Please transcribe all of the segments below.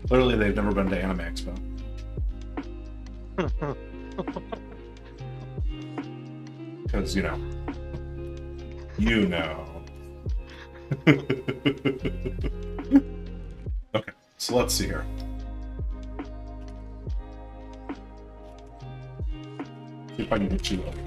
Clearly, they've never been to Anime Expo. Because, you know. Okay, so let's see here. See if I can get you over here.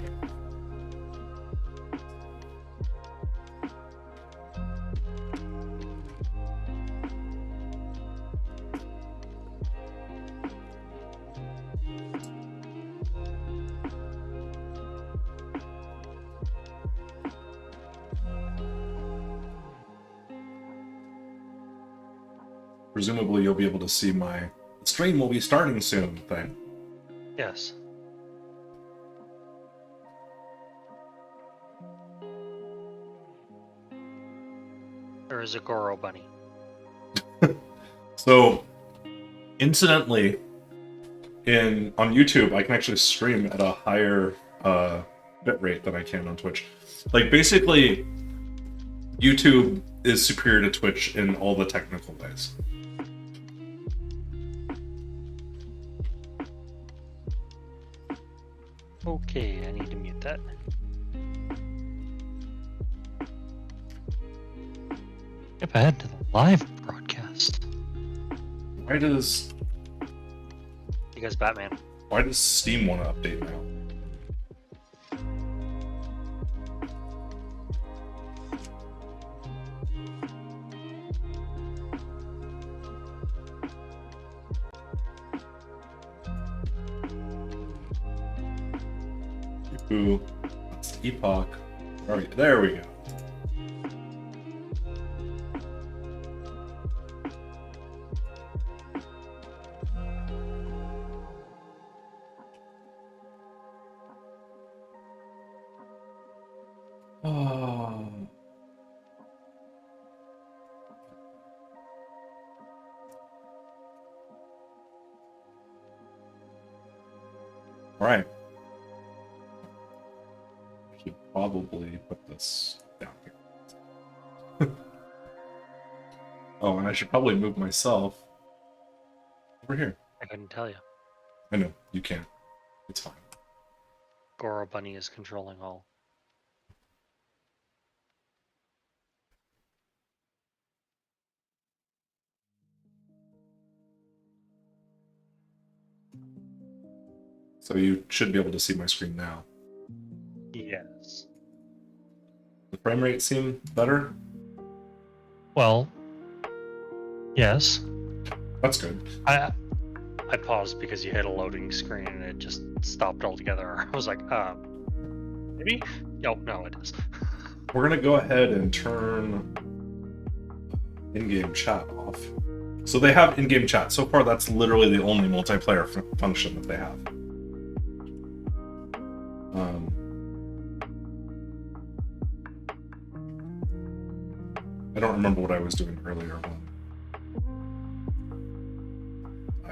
Presumably you'll be able to see my stream will be starting soon thing. Yes. There is a Goro bunny. So, incidentally, on YouTube, I can actually stream at a higher bit rate than I can on Twitch. Like, basically, YouTube is superior to Twitch in all the technical ways. Okay, I need to mute that. Skip ahead to the live broadcast. Why does Because Batman. Steam want to update now? Ooh, Last Epoch. Alright, there we go. Oh. Alright. I should probably put this down here. Oh, and I should probably move myself over here. I couldn't tell you. I know, you can't. It's fine. Goro bunny is controlling all. So you should be able to see my screen now. Yes. The frame rate seem better? Well, yes. That's good. I paused because you hit a loading screen and it just stopped altogether. I was like, maybe? Oh, no, it is. We're gonna go ahead and turn in-game chat off. So they have in-game chat. So far, that's literally the only multiplayer function that they have. I don't remember what I was doing earlier.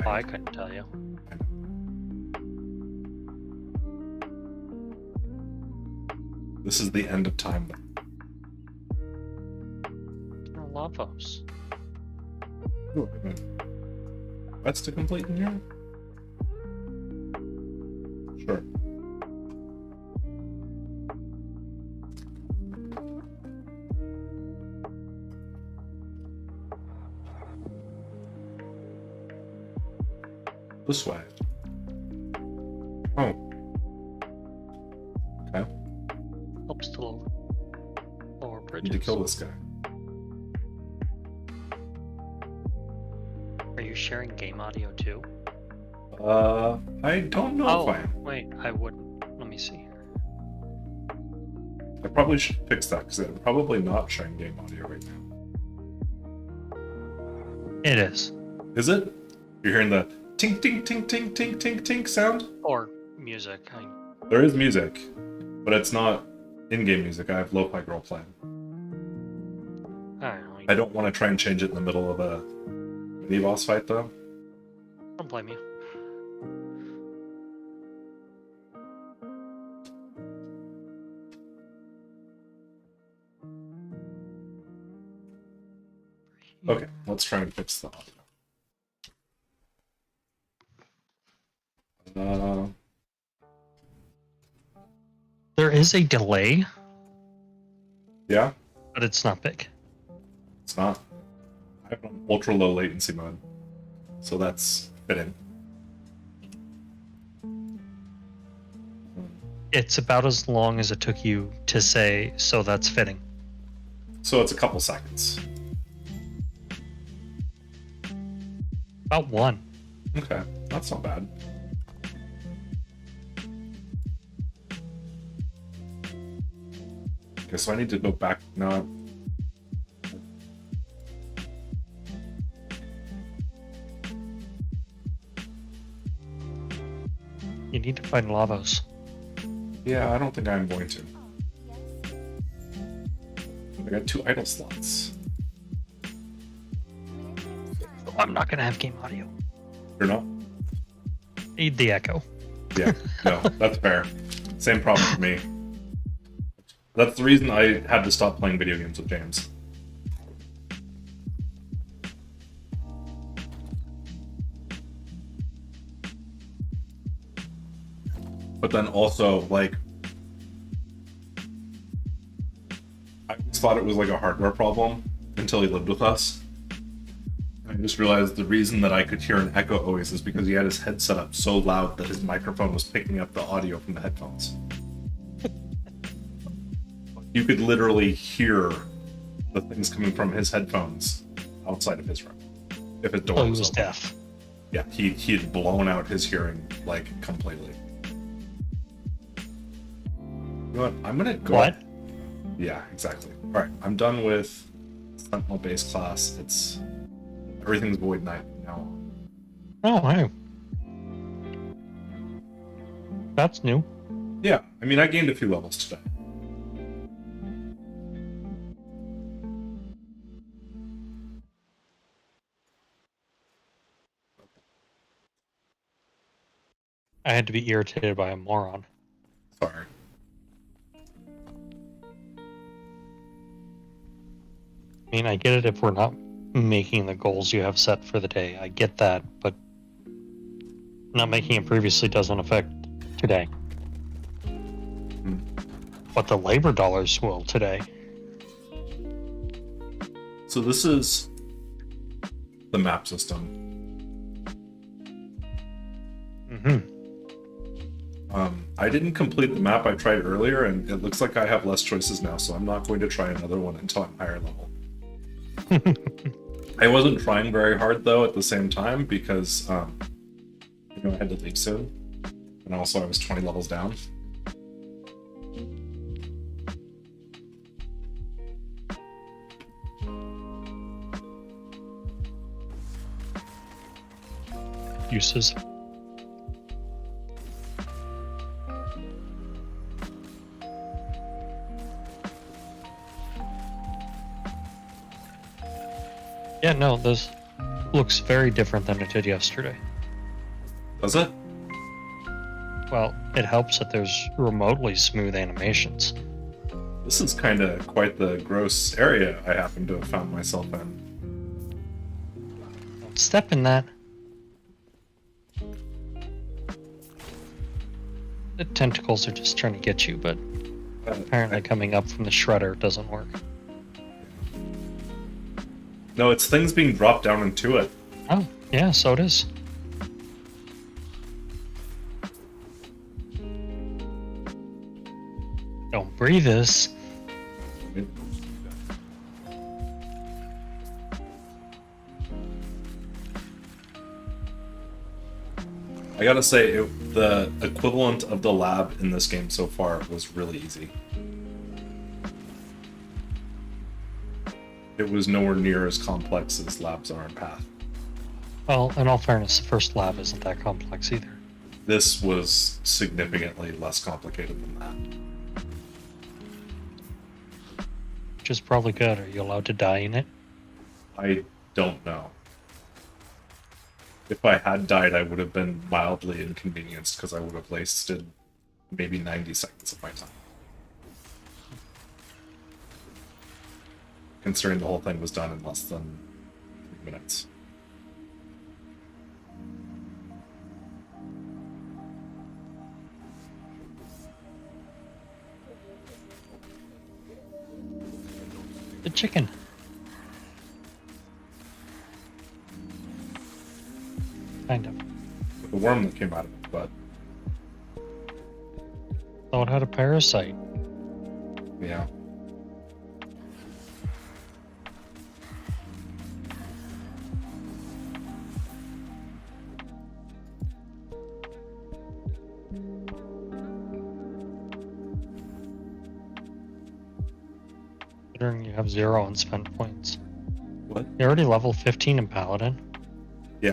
I couldn't tell you. This is the end of time. Lavos. Ooh, that's to complete in here? Sure. This way. Oh. Okay. Helps to lower bridges. Need to kill this guy. Are you sharing game audio too? I don't know if I am. Wait, I wouldn't. Let me see here. I probably should fix that because I'm probably not sharing game audio right now. It is. Is it? You're hearing the tink tink tink tink tink tink tink sound? Or music. There is music, but it's not in-game music. I have Lo-Fi Girl playing. I don't know. I don't want to try and change it in the middle of a mini-boss fight, though. I don't blame you. Okay, let's try and fix the audio. Uh, There is a delay, yeah, but it's not big. it's not. I have an ultra low latency mode, so that's fitting. It's about as long as it took you to say, so that's fitting. So it's a couple seconds. About one. Okay, that's not bad. Okay, so I need to go back now. You need to find Lavos. Yeah, I don't think I'm going to. I got 2 idle slots. I'm not going to have game audio. You're not? Need the echo. Yeah, no, that's fair. Same problem for me. That's the reason I had to stop playing video games with James. But then also, like, I just thought it was like a hardware problem until he lived with us. I just realized the reason that I could hear an echo always is because he had his head set up so loud that his microphone was picking up the audio from the headphones. You could literally hear the things coming from his headphones outside of his room. If his door Oh, he was was open. deaf. Yeah, he had blown out his hearing, like, completely. You know what? I'm gonna go... What? Yeah, exactly. Alright, I'm done with Sentinel base class. It's... Everything's Void Knight from now on. Oh, hey. That's new. Yeah, I mean, I gained a few levels today. I had to be irritated by a moron. Sorry. I mean, I get it if we're not making the goals you have set for the day. I get that, but not making it previously doesn't affect today. But the labor dollars will today. So this is the map system. Mm-hmm. I didn't complete the map I tried earlier, and it looks like I have less choices now, so I'm not going to try another one until I'm higher level. I wasn't trying very hard, though, at the same time, because, I had to leave soon. And also I was 20 levels down. Uses. Yeah, no, this looks very different than it did yesterday. Does it? Well, it helps that there's remotely smooth animations. This is kind of quite the gross area I happen to have found myself in. Don't step in that. The tentacles are just trying to get you, but apparently coming up from the shredder doesn't work. No, it's things being dropped down into it. Oh, yeah, so it is. Don't breathe this. I gotta say, the equivalent of the lab in this game so far was really easy. It was nowhere near as complex as labs are in Path. Well, in all fairness, the first lab isn't that complex either. This was significantly less complicated than that. Which is probably good. Are you allowed to die in it? I don't know. If I had died, I would have been mildly inconvenienced because I would have wasted maybe 90 seconds of my time. Considering the whole thing was done in less than 3 minutes. The chicken. Kind of. The worm that came out of it, but Thought it had a parasite. yeah. Considering you have 0 unspent points. What? You're already level 15 in Paladin. Yeah.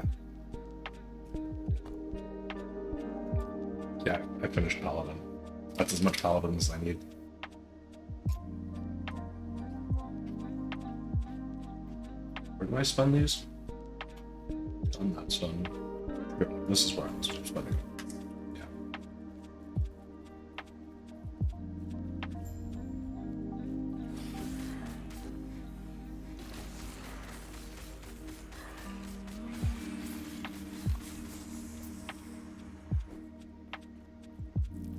Yeah, I finished Paladin. That's as much Paladin as I need. Where do I spend these? Done that stone. Here, this is where I'm spending. Yeah.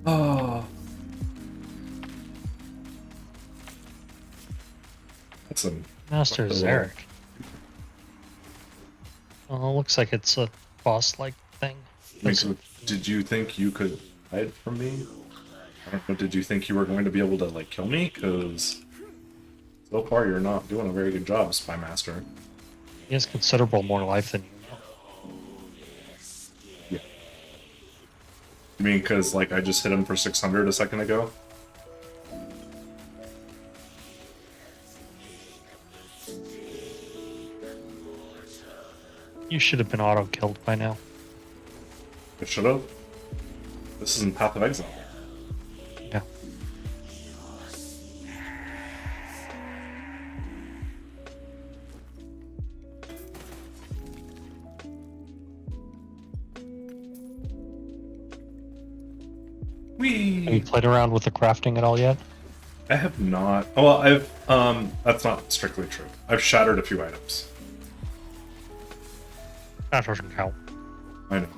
Oh. That's a Master Hello. Zarek. Oh, looks like it's a boss-like thing. So did you think you could hide from me? I don't know, did you think you were going to be able to, like, kill me? Because so far you're not doing a very good job, Spy Master. He has considerable more life than you know. Yeah. You mean because, like, I just hit him for 600 a second ago? You should have been auto-killed by now. I should have. This isn't Path of Exile. Yeah. Have you Whee! played around with the crafting at all yet? I have not. Oh, well, that's not strictly true. I've shattered a few items. That doesn't count. I know.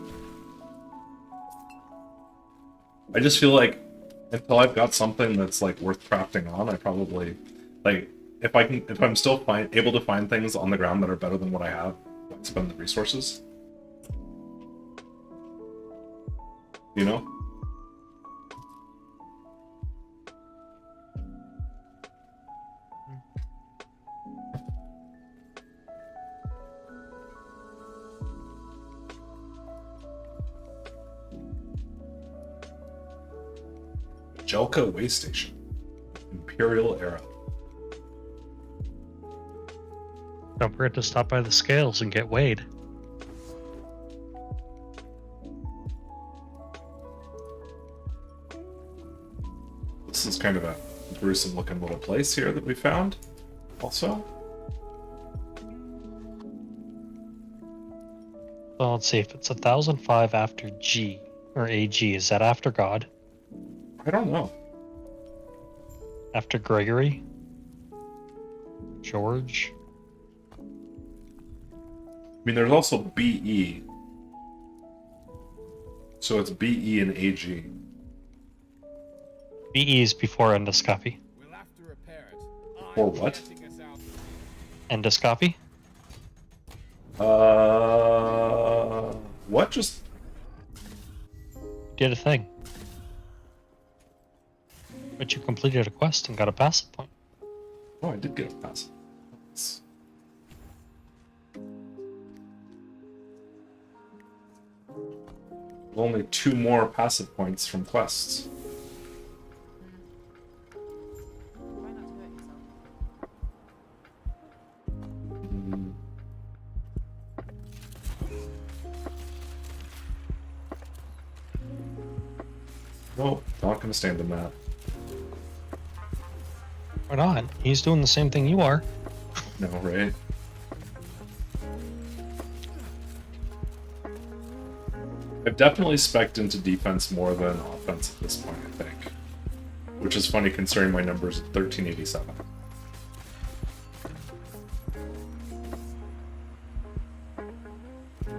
I just feel like until I've got something that's like worth crafting on, I probably like if I'm still able to find things on the ground that are better than what I have, I'd spend the resources. You know? Jelka Way Station. Imperial Era. Don't forget to stop by the scales and get weighed. This is kind of a gruesome looking little place here that we found. Also. So let's see if it's 1005 after G or AG. Is that after God? I don't know. After Gregory? George? I mean, there's also BE. So it's BE and AG. BE is before endoscopy. We'll have to repair it. Or what? Endoscopy? What? Just Did a thing. But you completed a quest and got a passive point. oh, I did get a pass. That's- Only 2 more passive points from quests. Try not to hurt yourself. Mm. Nope, not gonna stand in that. Why not? He's doing the same thing you are. No, right? I've definitely spec'd into defense more than offense at this point, I think. Which is funny considering my numbers at 1387.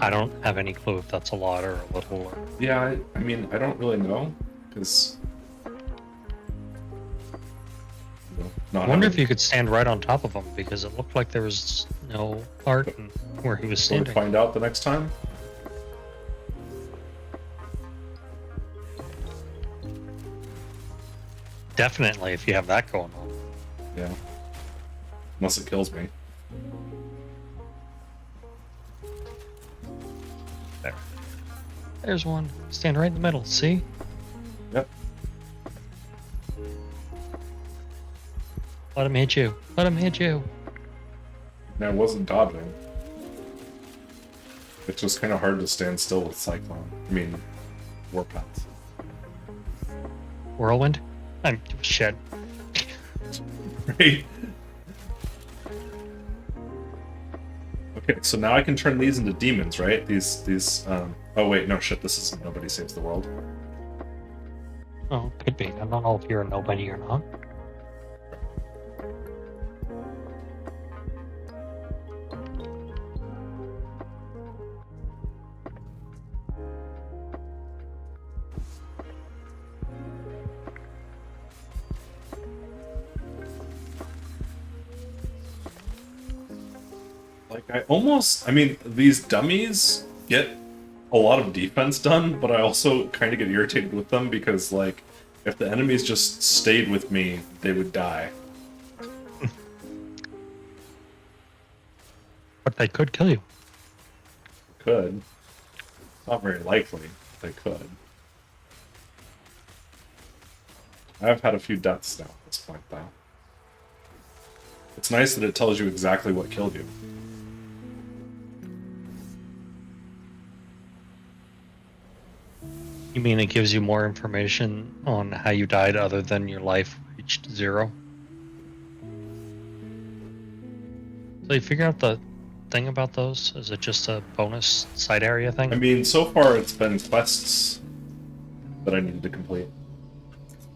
I don't have any clue if that's a lot or a little. Or... Yeah, I mean, I don't really know, because I wonder if you could stand right on top of him, because it looked like there was no art in where he was We'll standing. find out the next time. Definitely, if you have that going on. Yeah. Unless it kills me. There. There's one. Stand right in the middle. See? Yep. Let him hit you. Let him hit you. And I wasn't dodging. It's just kind of hard to stand still with Cyclone. I mean, Warpath. Whirlwind? I'm shit. Right? Okay, so now I can turn these into demons, right? Oh wait, no shit, this isn't Nobody Saves the World. Oh, could be. I don't know if you're a nobody or not. Like, I mean, these dummies get a lot of defense done, but I also kind of get irritated with them because, like, if the enemies just stayed with me, they would die. But they could kill you. Could. Not very likely. They could. I've had a few deaths now at this point, though. It's nice that it tells you exactly what killed you. You mean it gives you more information on how you died other than your life reached 0? So you figure out the thing about those? Is it just a bonus side area thing? I mean, so far it's been quests that I needed to complete.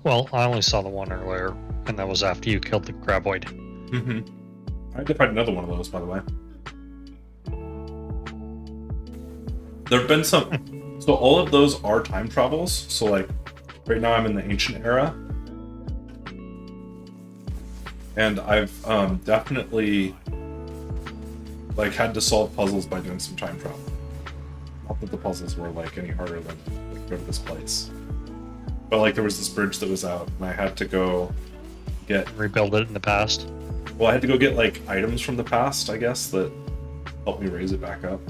Well, I only saw the one earlier, and that was after you killed the graboid. Mm-hmm. I had to find another one of those, by the way. There have been some... So all of those are time travels. So, like, right now I'm in the ancient era. And I've definitely, like, had to solve puzzles by doing some time travel. Not that the puzzles were, like, any harder than, like, go to this place. But, like, there was this bridge that was out, and I had to go get... Rebuild it in the past? Well, I had to go get, like, items from the past, I guess, that helped me raise it back up.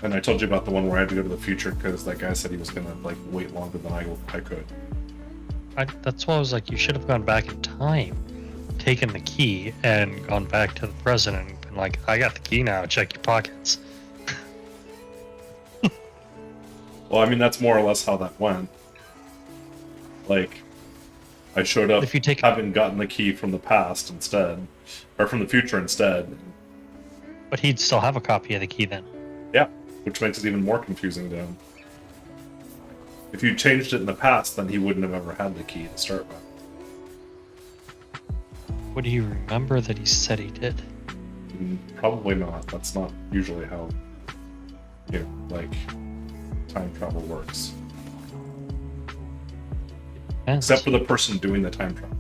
And I told you about the one where I had to go to the future because that guy said he was gonna, like, wait longer than I could. That's why I was like, you should have gone back in time, taken the key, and gone back to the present and been like, I got the key now, check your pockets. Well, I mean, that's more or less how that went. Like, I showed up If you take- having gotten the key from the past instead, or from the future instead. But he'd still have a copy of the key then. Yeah, which makes it even more confusing to him. If you changed it in the past, then he wouldn't have ever had the key to start with. Would he remember that he said he did? Probably not. That's not usually how, you know, like, time travel works. Depends. Except for the person doing the time travel.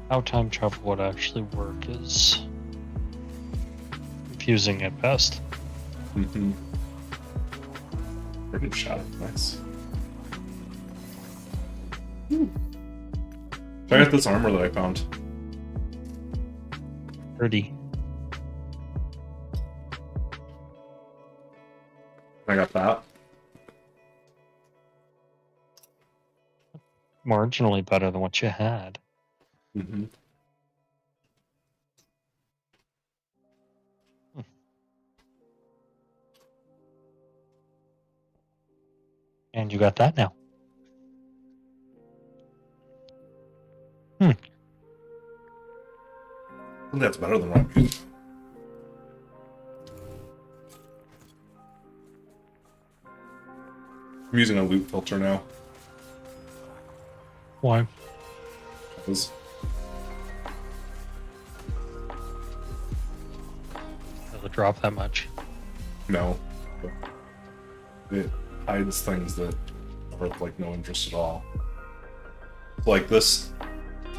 How time travel would actually work is confusing at best. Mm-hmm. Pretty shot. Nice. Check out this armor that I found. Pretty. I got that. Marginally better than what you had. Mm-hmm. And you got that now. I think that's better than what I'm using. I'm using a loot filter now. Why? Because Does it drop that much? No. It hides things that are of like no interest at all. Like this,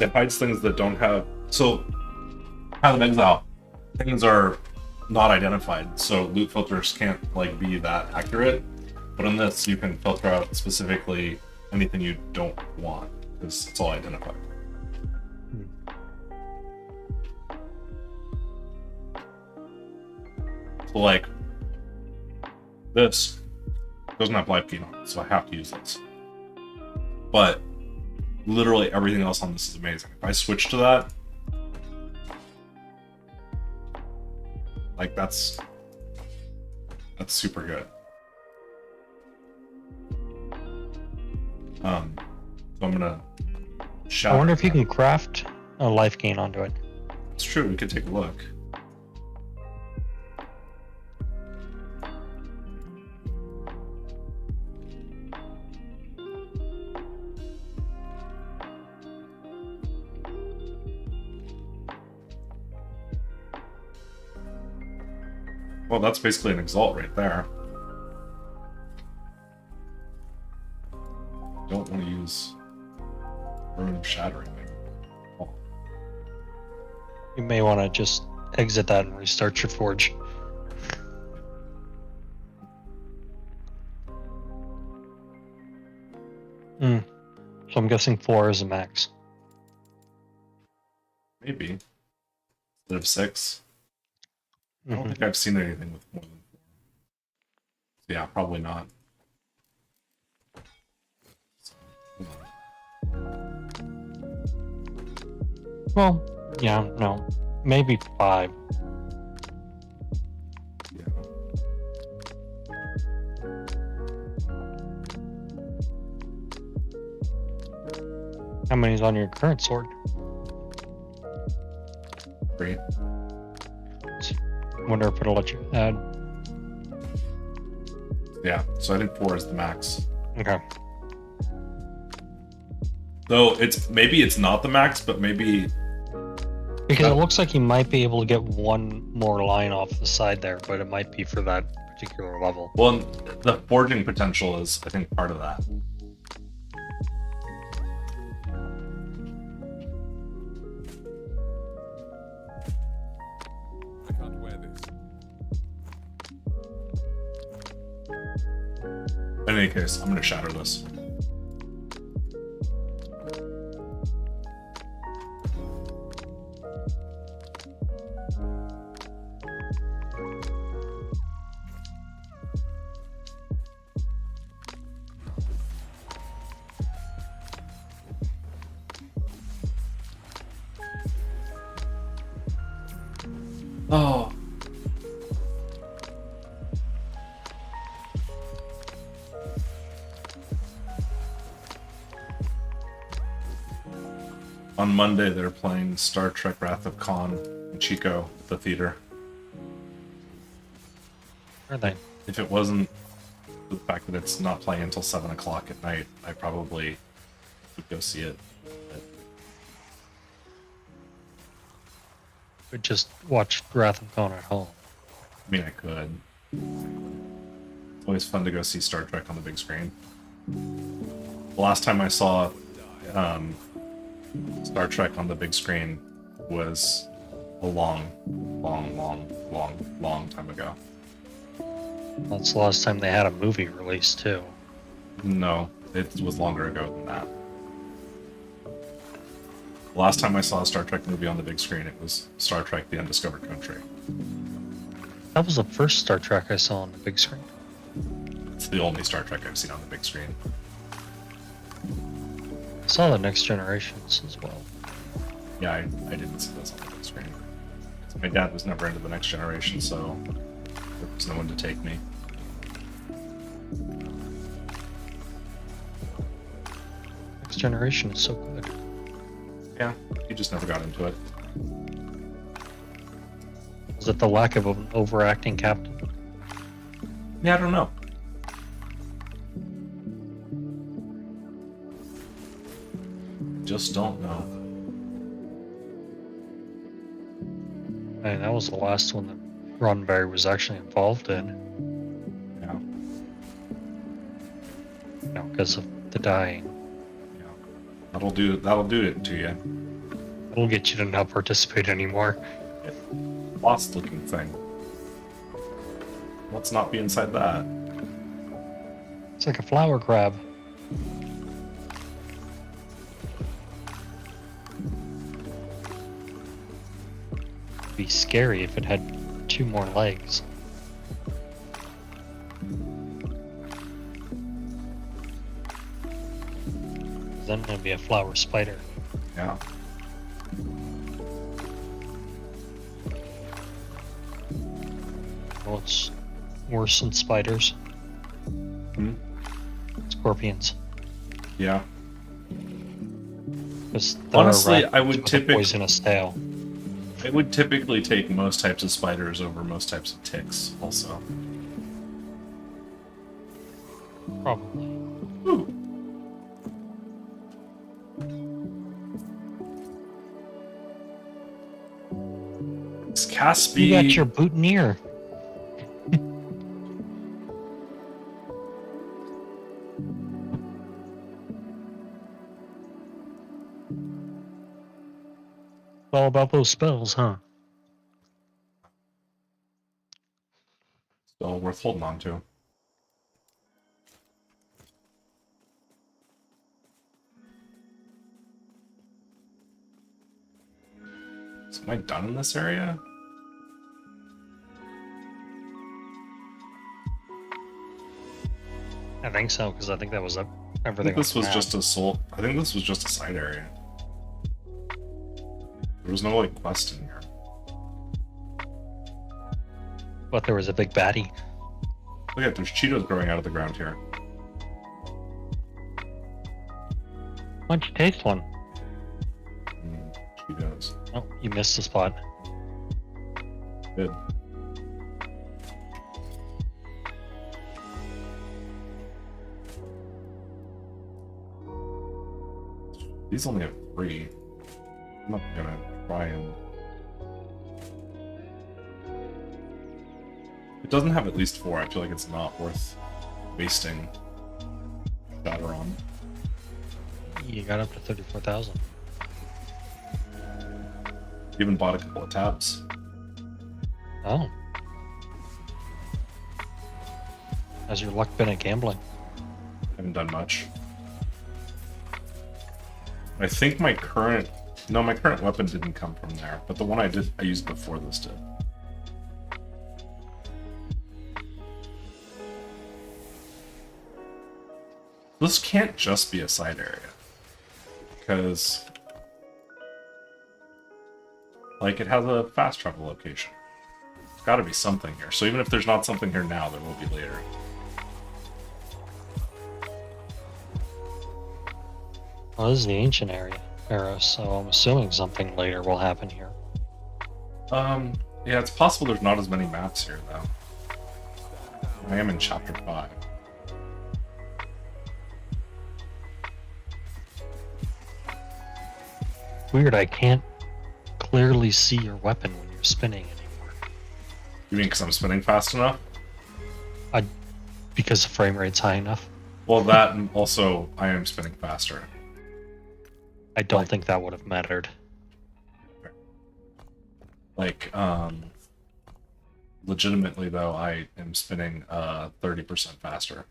it hides things that don't have. So, Path of Exile, things are not identified, so loot filters can't like be that accurate. But in this, you can filter out specifically anything you don't want because it's all identified. So like this doesn't have live gain on it, so I have to use this. But literally everything else on this is amazing. If I switch to that, like that's super good. So I'm gonna I wonder if you that. can craft a life gain onto it. It's true, we could take a look. Well, that's basically an exalt right there. Don't want to use Ruin of Shattering. Oh. You may want to just exit that and restart your forge. So I'm guessing 4 is a max. Maybe. Instead of 6. I don't Mhm. think I've seen anything with more than 4. So yeah, probably not. So, hold on. Well, yeah, no. Maybe 5. Yeah. How many's on your current sword? 3. Wonder if it'll let you add. Yeah, so I think 4 is the max. Okay. Though maybe it's not the max, but maybe Because it looks like you might be able to get one more line off the side there, but it might be for that particular level. well, the forging potential is I think part of that. I can't wear this. In any case, I'm gonna shatter this. Oh. On Monday, they're playing Star Trek Wrath of Khan in Chico at the theater. Are they? If it wasn't the fact that it's not playing until 7 o'clock at night, I probably would go see it. But But just watch Wrath of Khan at home. I mean, I could. It's always fun to go see Star Trek on the big screen. The last time I saw Star Trek on the big screen was a long time ago. That's the last time they had a movie release too. No, it was longer ago than that. The last time I saw a Star Trek movie on the big screen, it was Star Trek: The Undiscovered Country. That was the first Star Trek I saw on the big screen. It's the only Star Trek I've seen on the big screen. I saw the Next Generations as well. Yeah, I didn't see those on the big screen. 'Cause my dad was never into the Next Generation, so there was no one to take me. Next Generation is so good. Yeah, he just never got into it. Is it the lack of an overacting captain? Yeah, I don't know. Just don't know. I mean, that was the last one that Roddenberry was actually involved in, Yeah. because of the dying. Yeah. That'll do it to you. It'll get you to not participate anymore. Lost looking thing. Let's not be inside that. It's like a flower crab. It'd be scary if it had 2 more legs. Then it'd be a flower spider. Yeah. Well, it's worse than spiders. Hmm? Scorpions. Yeah. Because Honestly, I would typically poisonous tail. it would typically take most types of spiders over most types of ticks, also. Probably. Ooh. It's Caspi. You got your boutonniere. All about those spells, huh? Still worth holding on to. So am I done in this area? I think so, because I think that was I everything. think this on was the map. just a soul. I think this was just a side area. There was no like quest in here. But there was a big baddie. Look at there's Cheetos growing out of the ground here. Why don't you taste one? Cheetos. Oh, you missed the spot. Good. These only have 3. I'm not gonna try and... It doesn't have at least 4. I feel like it's not worth wasting shatter on. You got up to 34,000. Even bought a couple of tabs. Oh. Has your luck been at gambling? Haven't done much. I think my current... No, my current weapon didn't come from there, but the one I used before this did. This can't just be a side area. Because... like, it has a fast travel location. There's gotta be something here. So even if there's not something here now, there will be later. Well, this is the ancient era, so I'm assuming something later will happen here. Yeah, it's possible there's not as many maps here, though. I am in Chapter 5. Weird, I can't clearly see your weapon when you're spinning anymore. You mean because I'm spinning fast enough? Because the frame rate's high enough? Well, that, and also, I am spinning faster. I don't think that would have mattered. Like, legitimately, though, I am spinning 30% faster.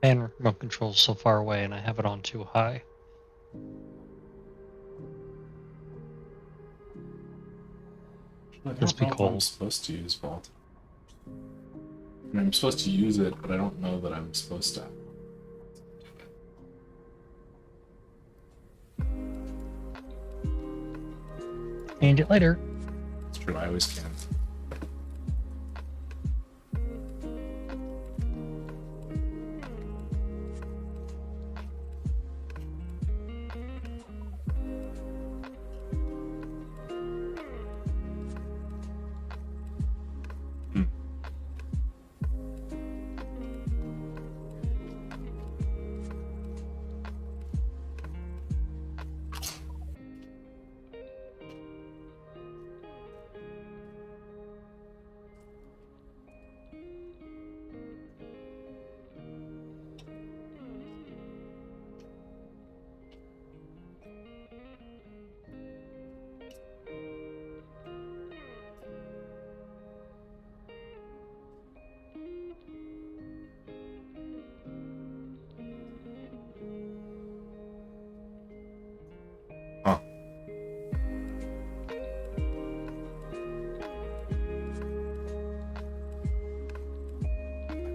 And remote control's so far away and I have it on too high. Let's be I'm cold. supposed to use Vault. I'm supposed to use it, but I don't know that I'm supposed to. Change it later. It's true, I always can.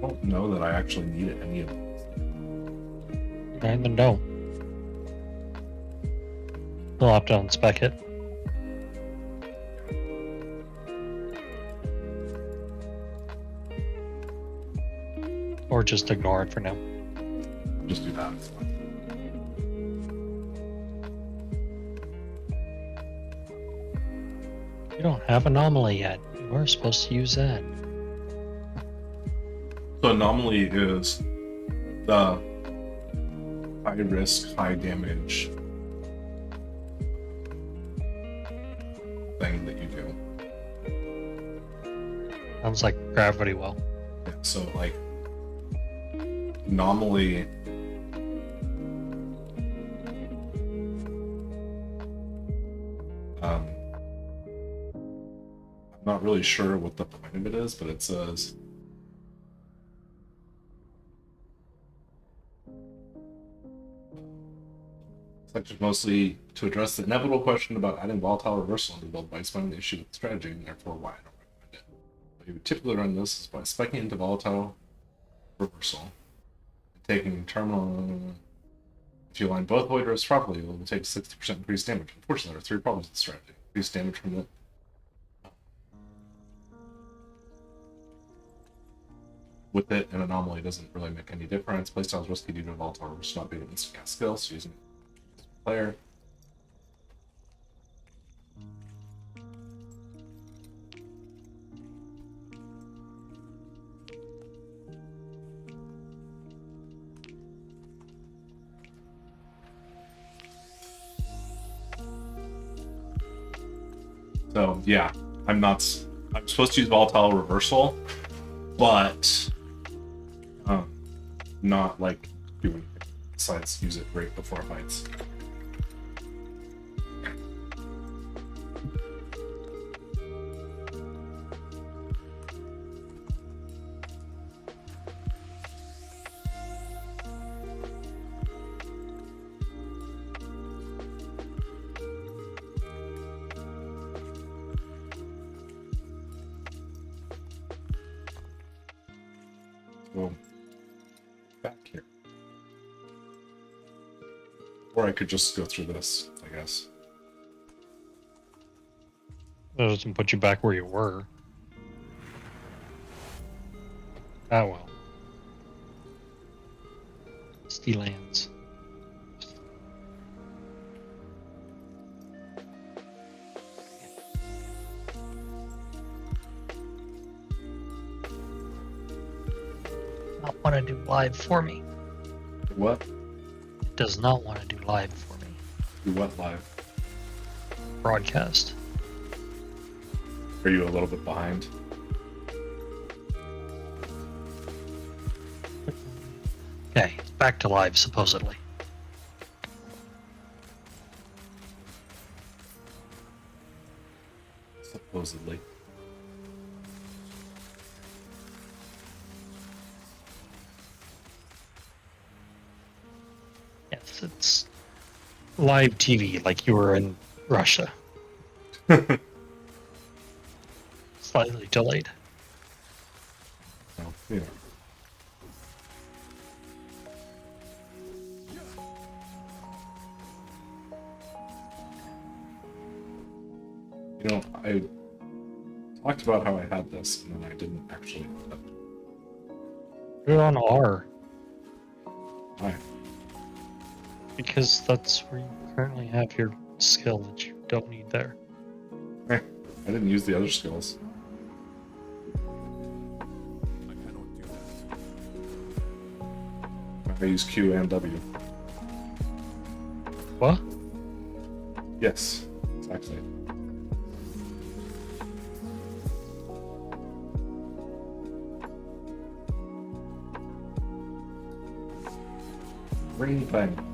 don't know that I actually need any of those. Right, then don't. We'll have to unspec it. Or just ignore it for now. Just do that. It's fine. You don't have anomaly yet. You are supposed to use that. So anomaly is the high risk, high damage thing that you do. Sounds like gravity well. Yeah, so like anomaly I'm not really sure what the point of it is, but it says section mostly to address the inevitable question about adding volatile reversal into the build by explaining the issue with the strategy, and therefore why I don't recommend it. But you would typically run this is by specking into volatile reversal, taking terminal. If you align both void risks properly, it will take 60% increased damage. Unfortunately, there are three problems with the strategy. Increased damage from the with it, an anomaly doesn't really make any difference. Playstyle is risky due to volatile reversal not being an instant cast skill, so using it as a player. So yeah, I'm supposed to use volatile reversal, but not like do anything besides use it right before fights. So back here. Or I could just go through this, I guess. That doesn't put you back where you were. Ah, well. Steel lands. Not want to do live for me. What? It does not want to do live for me. Do what live? Broadcast. Are you a little bit behind? Okay, it's back to live supposedly. Supposedly. Yes, it's live TV like you were in Russia. Slightly delayed. Well, you know. You know, I talked about how I had this, and then I didn't actually. Put it on R, Why? because that's where you currently have your skill that you don't need there. I didn't use the other skills. I cannot do that. I use Q and W. What? Yes, exactly. Green thing.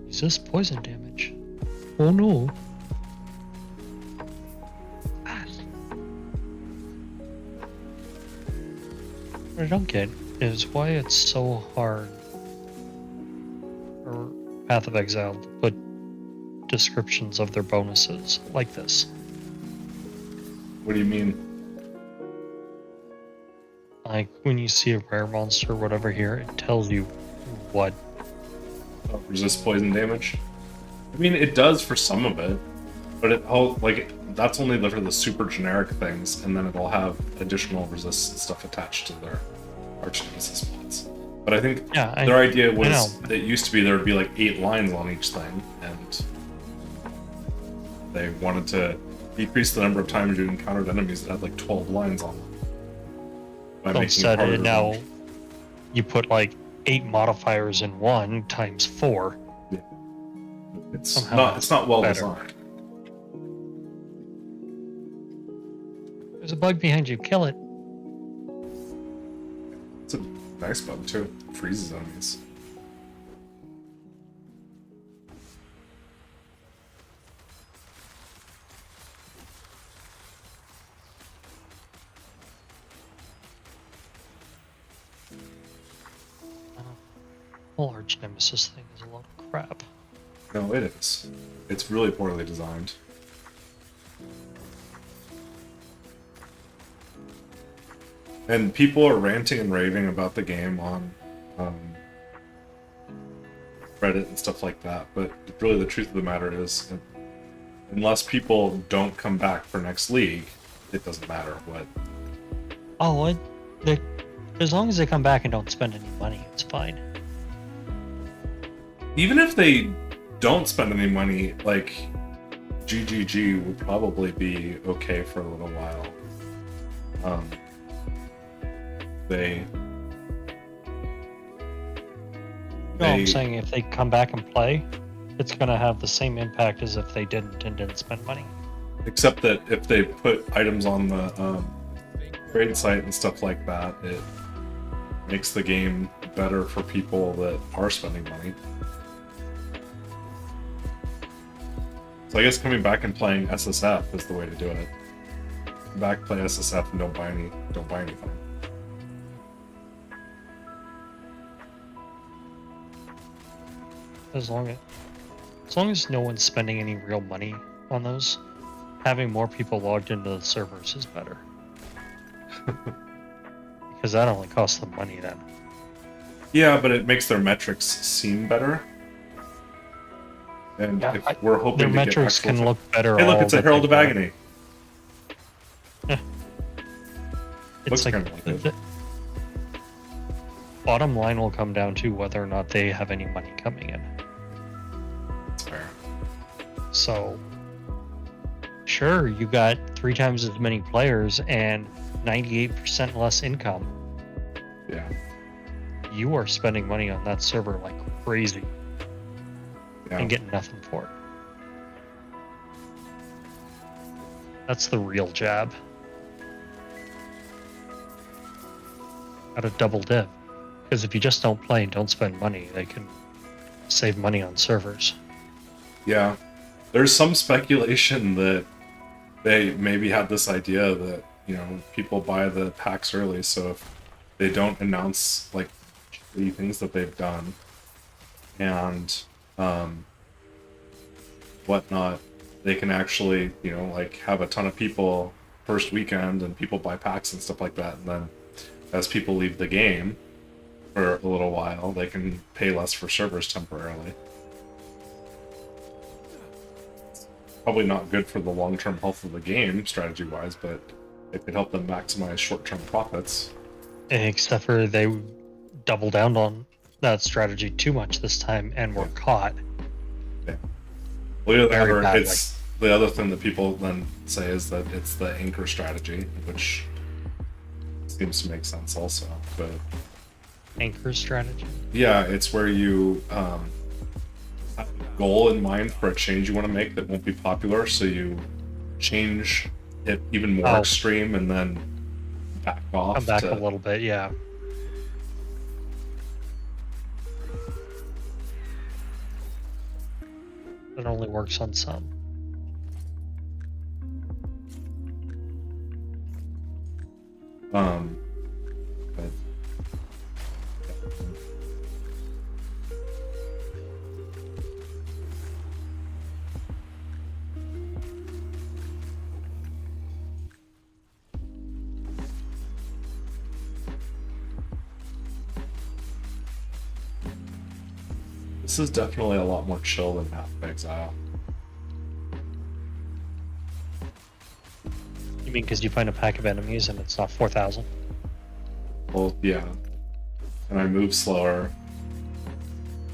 Is this poison damage? Oh no. What I don't get is why it's so hard for Path of Exile to put descriptions of their bonuses like this. What do you mean? Like when you see a rare monster or whatever here, it tells you what. Resist poison damage? I mean, it does for some of it, but that's only for the super generic things, and then it'll have additional resist stuff attached to their arch nemesis spots. But I think their idea was it used to be there would be like 8 lines on each thing, and they wanted to decrease the number of times you encountered enemies that had like 12 lines on them. So instead, now you put like 8 modifiers in one times 4. Yeah. It's not well designed. There's a bug behind you. Kill it. It's a nice bug too. It freezes enemies. Whole arch nemesis thing is a lot of crap. No, it is. It's really poorly designed. And people are ranting and raving about the game on Reddit and stuff like that, but really the truth of the matter is, unless people don't come back for next league, it doesn't matter what. Oh, as long as they come back and don't spend any money, it's fine. Even if they don't spend any money, like, GGG will probably be okay for a little while. I'm saying if they come back and play, it's going to have the same impact as if they didn't spend money. Except that if they put items on the trade site and stuff like that, it makes the game better for people that are spending money. So I guess coming back and playing SSF is the way to do it. Come back, play SSF, and don't buy anything. As long as no one's spending any real money on those, having more people logged into the servers is better. Because that only costs them money then. Yeah, but it makes their metrics seem better. And if we're hoping their to metrics get can look better. Hey, look, it's a Herald of Agony. Yeah. Looks It's kind of like it. Bottom line will come down to whether or not they have any money coming in. That's fair. So, sure, you got 3 times as many players and 98% less income. Yeah. You are spending money on that server like crazy. Yeah. And getting nothing for it. That's the real jab. Got a double dip. Because if you just don't play and don't spend money, they can save money on servers. Yeah. There's some speculation that they maybe had this idea that, people buy the packs early, so if they don't announce, like, the things that they've done and whatnot, they can actually, have a ton of people first weekend and people buy packs and stuff like that, and then as people leave the game for a little while, they can pay less for servers temporarily. Probably not good for the long-term health of the game, strategy-wise, but it could help them maximize short-term profits. Except for they double down on that strategy too much this time and were caught. Yeah. Well, the other thing that people then say is that it's the anchor strategy, which seems to make sense also. But Anchor strategy? Yeah, it's where you have a goal in mind for a change you want to make that won't be popular, so you change it even more extreme and then back off. Come back a little bit, yeah. It only works on some. But This is definitely a lot more chill than Path of Exile. You mean because you find a pack of enemies and it's not 4,000? Well, yeah. And I move slower.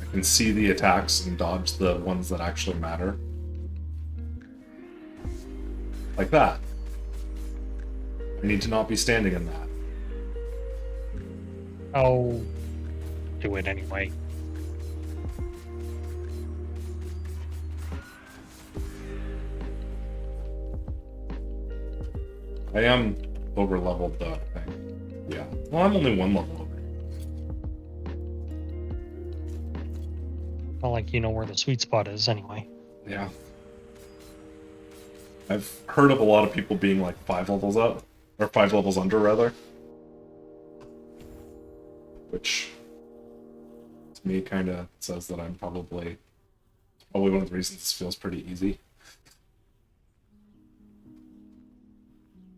I can see the attacks and dodge the ones that actually matter. Like that. I need to not be standing in that. I'll do it anyway. I am over leveled though, I think. Yeah. Well, I'm only one level over. Not like you know where the sweet spot is anyway. Yeah. I've heard of a lot of people being like 5 levels up, or 5 levels under rather. Which, to me, kind of says that I'm probably one of the reasons this feels pretty easy.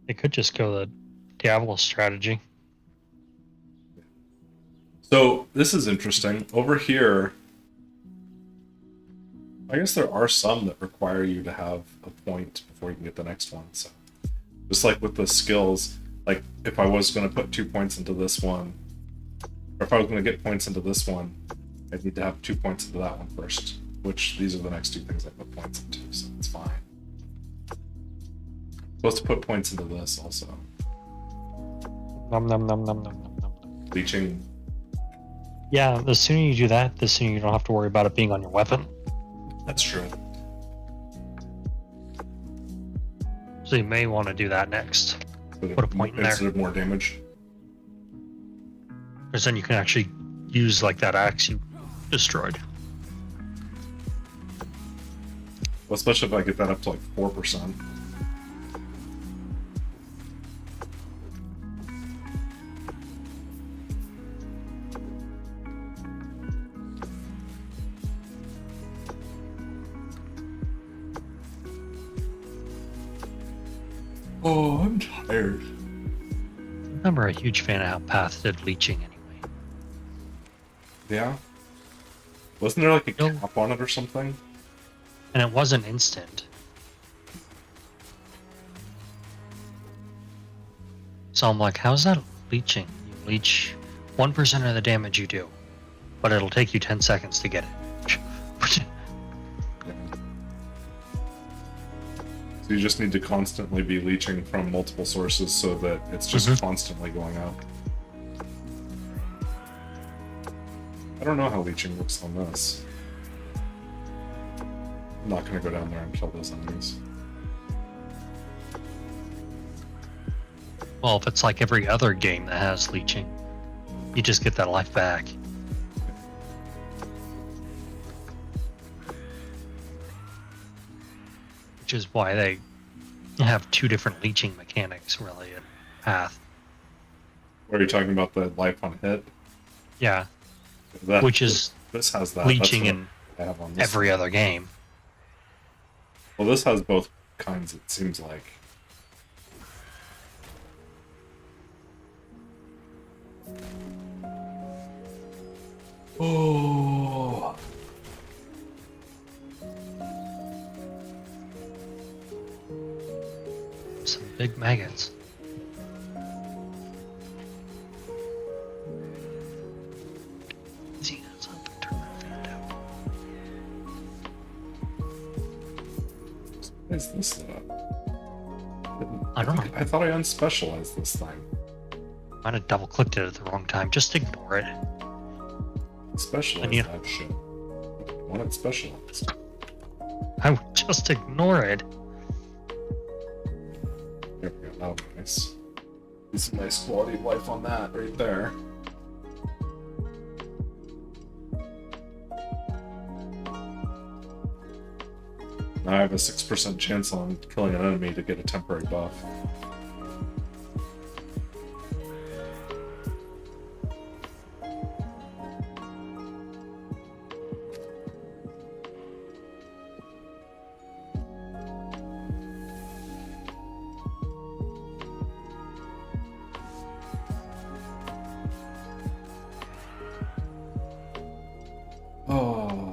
It could just go the Diablo strategy. So, this is interesting. Over here, I guess there are some that require you to have a point before you can get the next one. So, just like with the skills, like if I was going to put 2 points into this one, or if I was going to get points into this one, I'd need to have 2 points into that one first, which these are the next 2 things I put points into, so it's fine. Supposed to put points into this also. Nom nom nom nom nom nom nom. Leeching. Yeah, the sooner you do that, the sooner you don't have to worry about it being on your weapon. That's true. So you may want to do that next. Put a point in there. Instead of more damage. Because then you can actually use like that axe you destroyed. Well, especially if I get that up to like 4%. Oh, I'm tired. I'm a huge fan of how Path did leeching anyway. Yeah? Wasn't there like a No. cap on it or something? And it wasn't instant. So I'm like, how's that leeching? You leech 1% of the damage you do, but it'll take you 10 seconds to get it. So you just need to constantly be leeching from multiple sources so that it's just constantly going up. I don't know how leeching works on this. I'm not gonna go down there and kill those enemies. Well, if it's like every other game that has leeching, you just get that life back. Which is why they have 2 different leeching mechanics, really, in Path. What are you talking about, the life on hit? Yeah, That, which is this has that. leeching That's in what I have on this every one. other game. Well, this has both kinds, it seems like. Oh. Some big maggots. See, that's how they turn that fan down. What is this? I don't know. I thought I unspecialized this thing. Might have double clicked it at the wrong time. Just ignore it. Specialize And you- that shit. I want it specialized. I would just ignore it. There we go. That would be nice. Be some nice quality of life on that right there. Now I have a 6% chance on killing an enemy to get a temporary buff. Oh.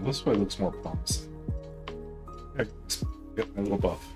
This way looks more promising. Yeah, get my little buff.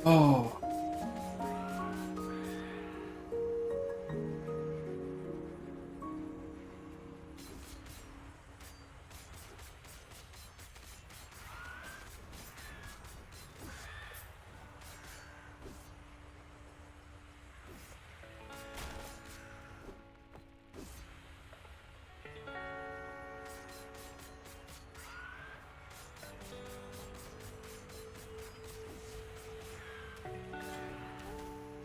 Oh.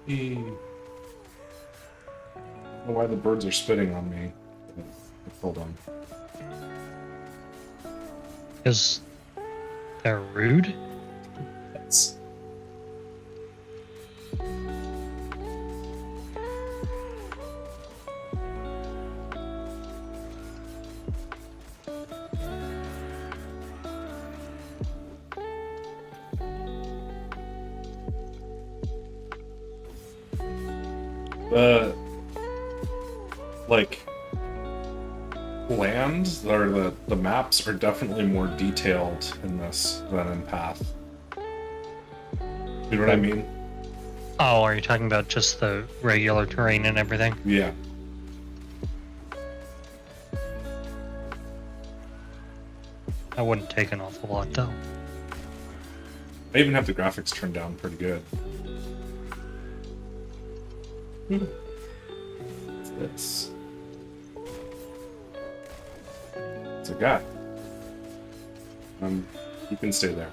I don't know why the birds are spitting on me. Hold on. Because they're rude? Yes. Like land or the maps are definitely more detailed in this than in Path. You know what I mean? Oh, are you talking about just the regular terrain and everything? Yeah. That wouldn't take an awful lot, though. I even have the graphics turned down pretty good. What's this? It's a guy. You can stay there.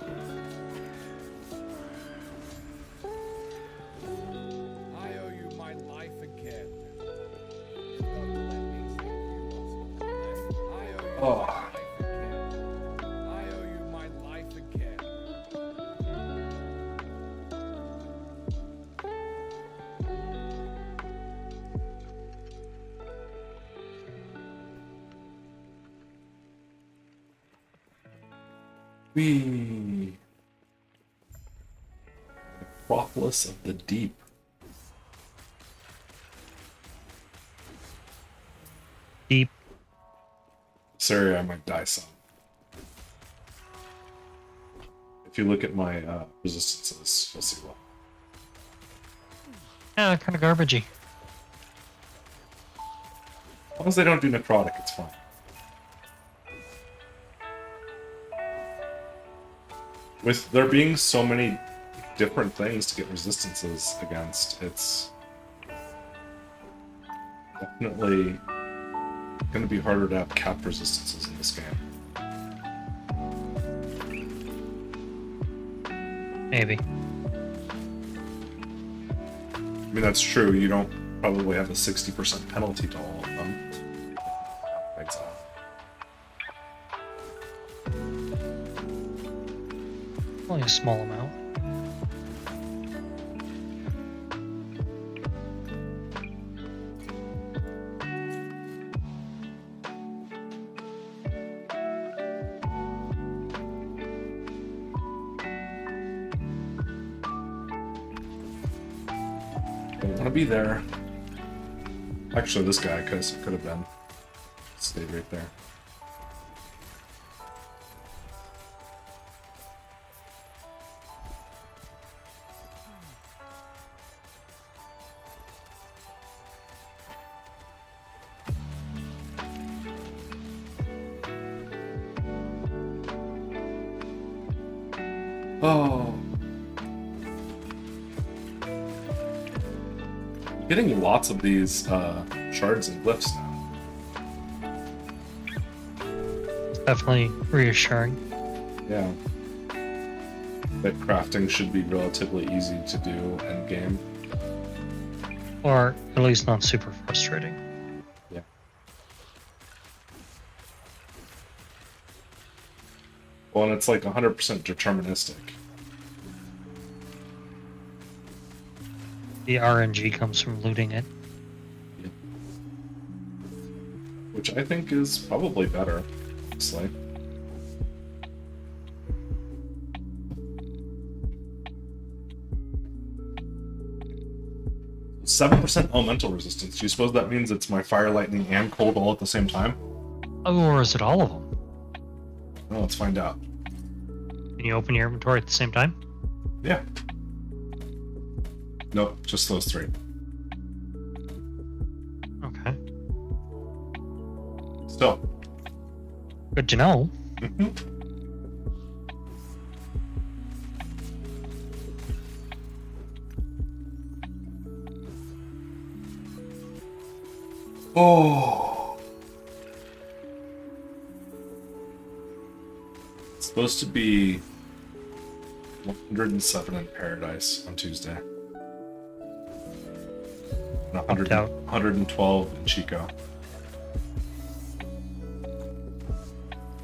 I owe you my life again. Don't let me take you once more. I owe you my life again. I owe you my life again. Whee! Acropolis of the Deep. Deep. Sorry, I might die some. If you look at my resistances, you'll see why. Yeah, kind of garbagey. As long as they don't do necrotic, it's fine. With there being so many different things to get resistances against, it's definitely going to be harder to have cap resistances in this game. Maybe. I mean, that's true. You don't probably have a 60% penalty to all of them. Exile. Only a small amount. Don't want to be there. Actually, this guy could have been. Stayed right there. Oh. Getting lots of these shards and glyphs now. Definitely reassuring. Yeah. That crafting should be relatively easy to do end game. Or at least not super frustrating. Yeah. Well, and it's like 100% deterministic. The RNG comes from looting it. Which I think is probably better, honestly. "7% elemental resistance. Do you suppose that means it's my fire, lightning, and cold all at the same time?" Oh, or is it all of them? Well, let's find out. Can you open your inventory at the same time? Yeah. Nope, just those three. Okay. Still. Good to know. Oh. It's supposed to be 107 in Paradise on Tuesday. And 100, out. 112 in Chico.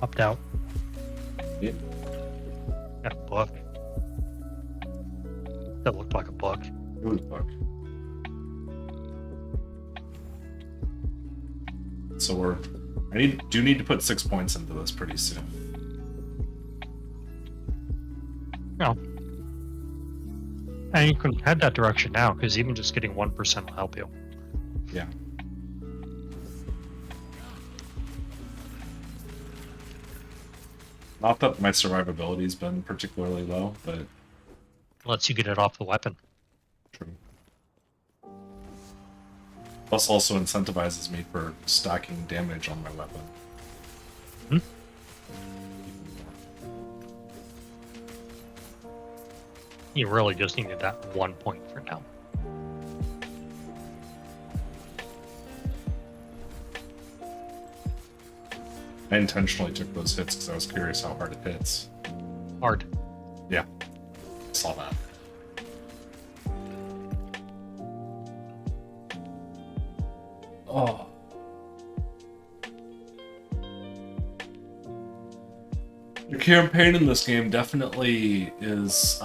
Opt out. Yep. Got a book. That looked like a book. Ooh, fuck. So do need to put 6 points into this pretty soon. No. And you can head that direction now, because even just getting 1% will help you. Yeah. Not that my survivability's been particularly low, but It lets you get it off the weapon. true. Plus also incentivizes me for stacking damage on my weapon. Hmm? You really just needed that 1 point for now. I intentionally took those hits because I was curious how hard it hits. Hard. Yeah, saw that. Oh. The campaign in this game definitely is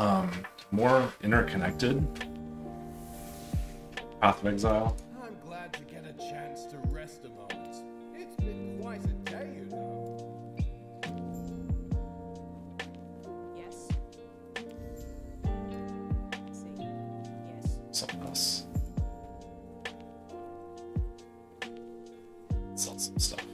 more interconnected. Path of Exile. I'm glad to get a chance to rest a moment. It's been quite a day, you know. Yes. See. Yes. Something else. Sell some stuff.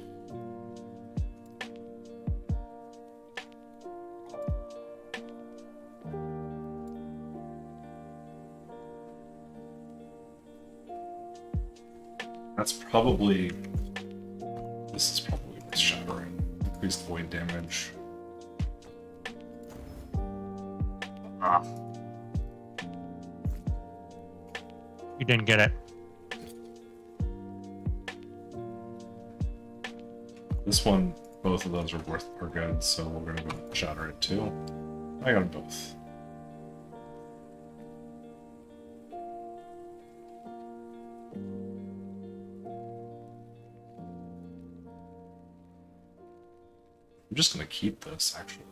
That's probably... This is probably shattering. Increased void damage. Ah. You didn't get it. This one, both of those are good, so we're gonna go shatter it too. I got them both. I'm just gonna keep this, actually.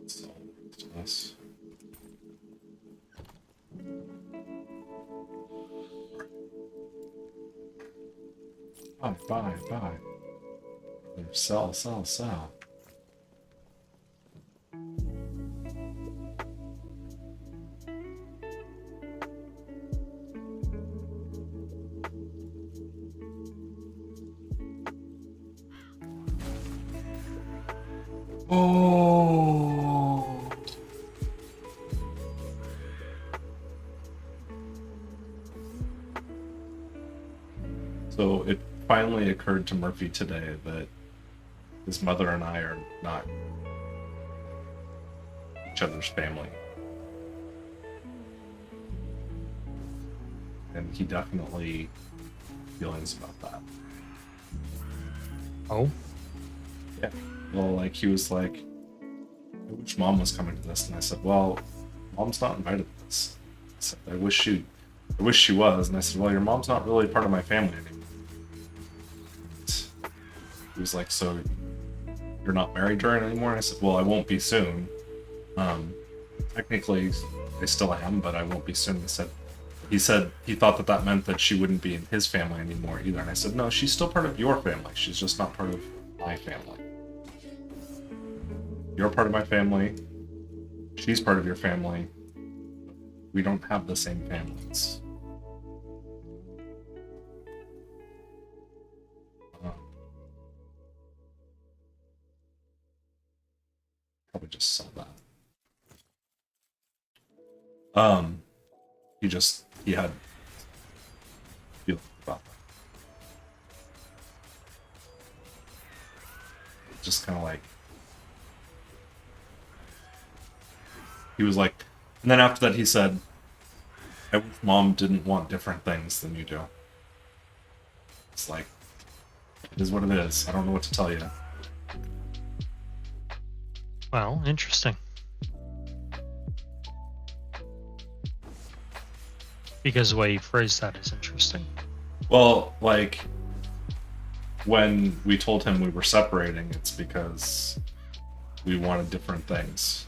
So, this. Buy. Sell. Oh. So it finally occurred to Murphy today that his mother and I are not each other's family. And he definitely feelings about that. Oh? Yeah. well, like, he was like, I wish mom was coming to this. And I said, well, mom's not invited to this. I said, I wish she was. And I said, well, your mom's not really part of my family anymore. And he was like, so you're not married to her anymore? And I said, well, I won't be soon. Technically, I still am, but I won't be soon. He said he thought that meant that she wouldn't be in his family anymore either. And I said, no, she's still part of your family. She's just not part of my family. You're part of my family. She's part of your family. We don't have the same families. Probably just sell that. He had feelings about that. Just kind of like, he was like, and then after that he said, I wish mom didn't want different things than you do. It's like, it is what it is. I don't know what to tell you. Well, interesting. Because the way you phrased that is interesting. Well, like, when we told him we were separating, it's because we wanted different things.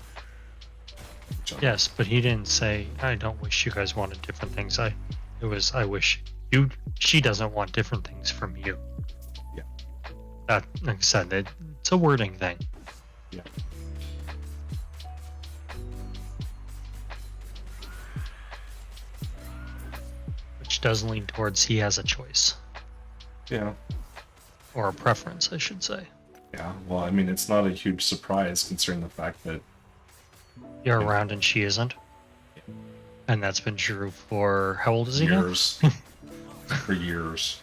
Yes, but he didn't say, I don't wish you guys wanted different things. I wish she doesn't want different things from you. Yeah. That, like I said, it's a wording thing. Yeah. Which does lean towards he has a choice. Yeah. Or a preference, I should say. Yeah. Well, I mean, it's not a huge surprise considering the fact that You're around and she isn't. And that's been true for, how old is he years. For years.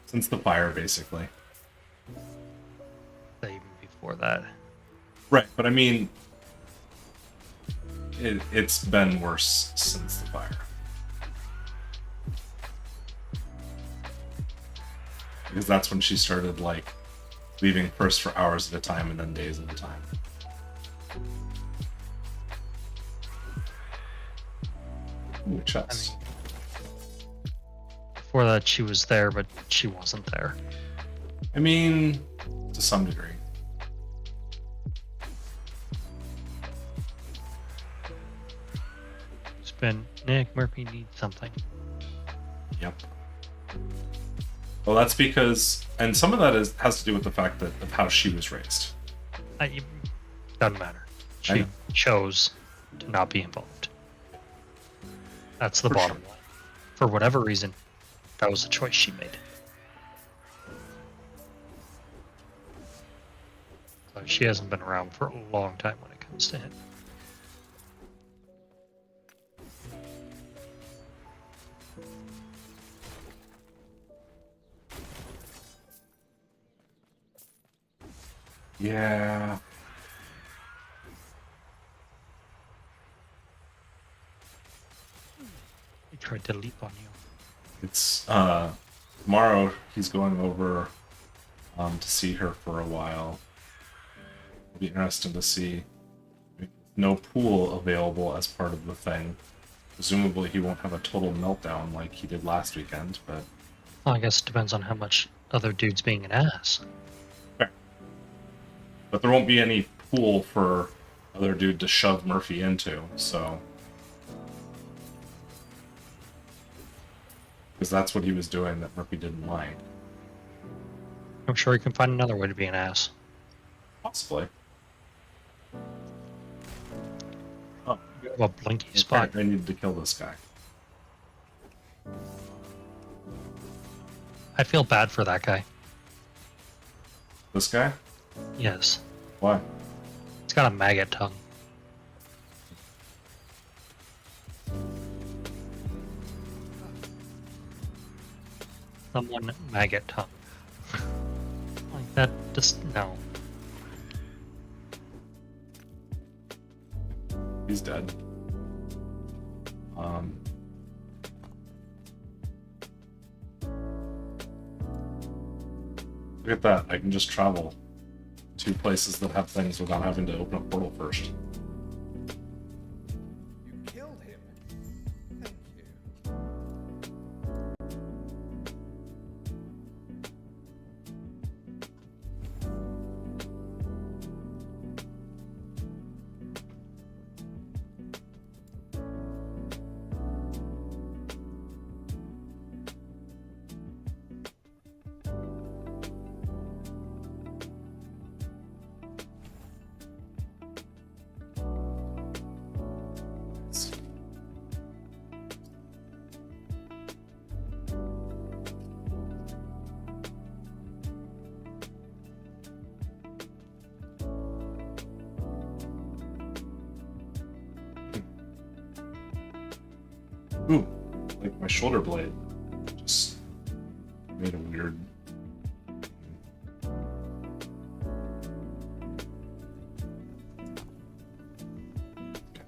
Since the fire, basically. now? Even before that. Right, but I mean, it's been worse since the fire. Because that's when she started, like, leaving first for hours at a time and then days at a time. Ooh, chest. Before that, she was there, but she wasn't there. I mean, to some degree. It's been, Nick Murphy needs something. Yep. Well, that's because, and some of that has to do with the fact that of how she was raised. Doesn't matter. I She know. chose to not be involved. That's the For bottom sure. line. For whatever reason, that was a choice she made. So she hasn't been around for a long time when it comes to him. Yeah. He tried to leap on you. It's tomorrow he's going over to see her for a while. It'll be interesting to see. No pool available as part of the thing. Presumably he won't have a total meltdown like he did last weekend, but Well, I guess it depends on how much other dude's being an ass. but there won't be any pool for other dude to shove Murphy into, so. Because that's what he was doing that Murphy didn't like. I'm sure he can find another way to be an ass. Possibly. Oh, Well, Blinky spot. I needed to kill this guy. I feel bad for that guy. This guy? Yes. Why? He's got a maggot tongue. Someone maggot tongue. Like that, just no. He's dead. Look at that. I can just travel to places that have things without having to open a portal first. You killed him. Thank you. Ooh, like my shoulder blade just made a weird. Okay.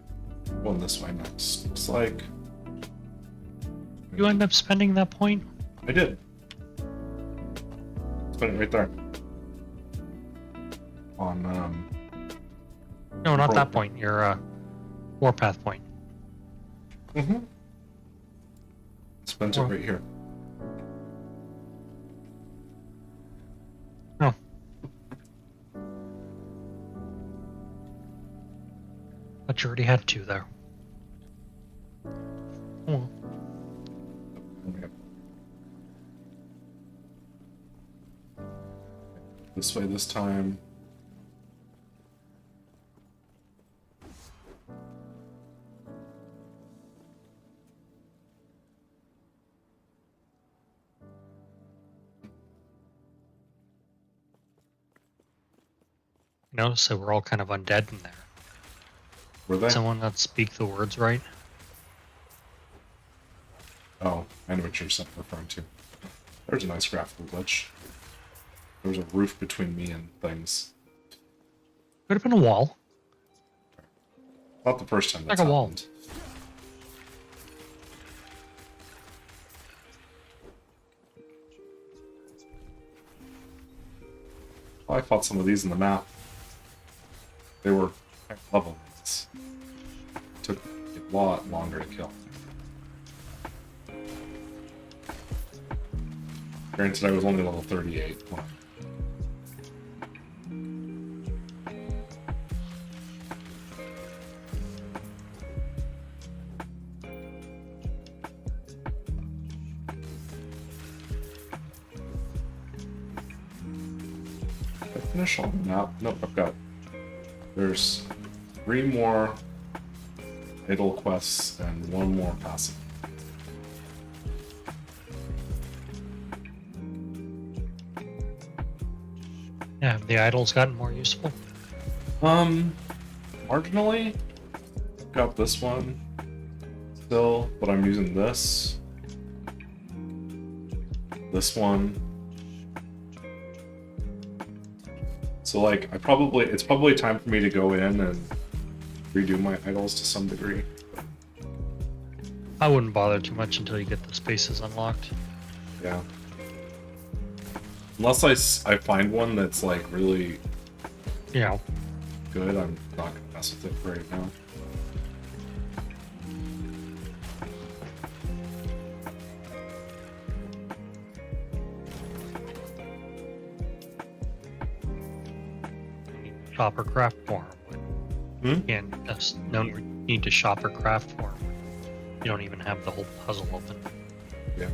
Going this way next. Looks like You end up spending that point? I did. Spend it right there. On No, not Bro- that point. Your warpath point. Mm-hmm. Spent it Oh. right here. Oh. But you already had two there. Oh. Okay. This way this time. You know, so we're all kind of undead in there. Were they? Someone that speak the words right. Oh, I know what you're referring to. There's a nice graphical glitch. There's a roof between me and things. Could have been a wall. Not the first time that's Like a wall. happened. Oh, I fought some of these in the map. They were high level ones. Took a lot longer to kill. Granted, I was only level 38. Well, did I finish all the map? Nope, I've got. There's 3 more idle quests and 1 more passive. Yeah, have the idols gotten more useful? Marginally. Got this one still, but I'm using this. This one. So like, it's probably time for me to go in and redo my idols to some degree. I wouldn't bother too much until you get the spaces unlocked. Yeah. Unless I find one that's like really You know, good, I'm not gonna mess with it right now. shop or craft for them. Hmm? And that's no need to shop or craft for them. You don't even have the whole puzzle open. Yeah.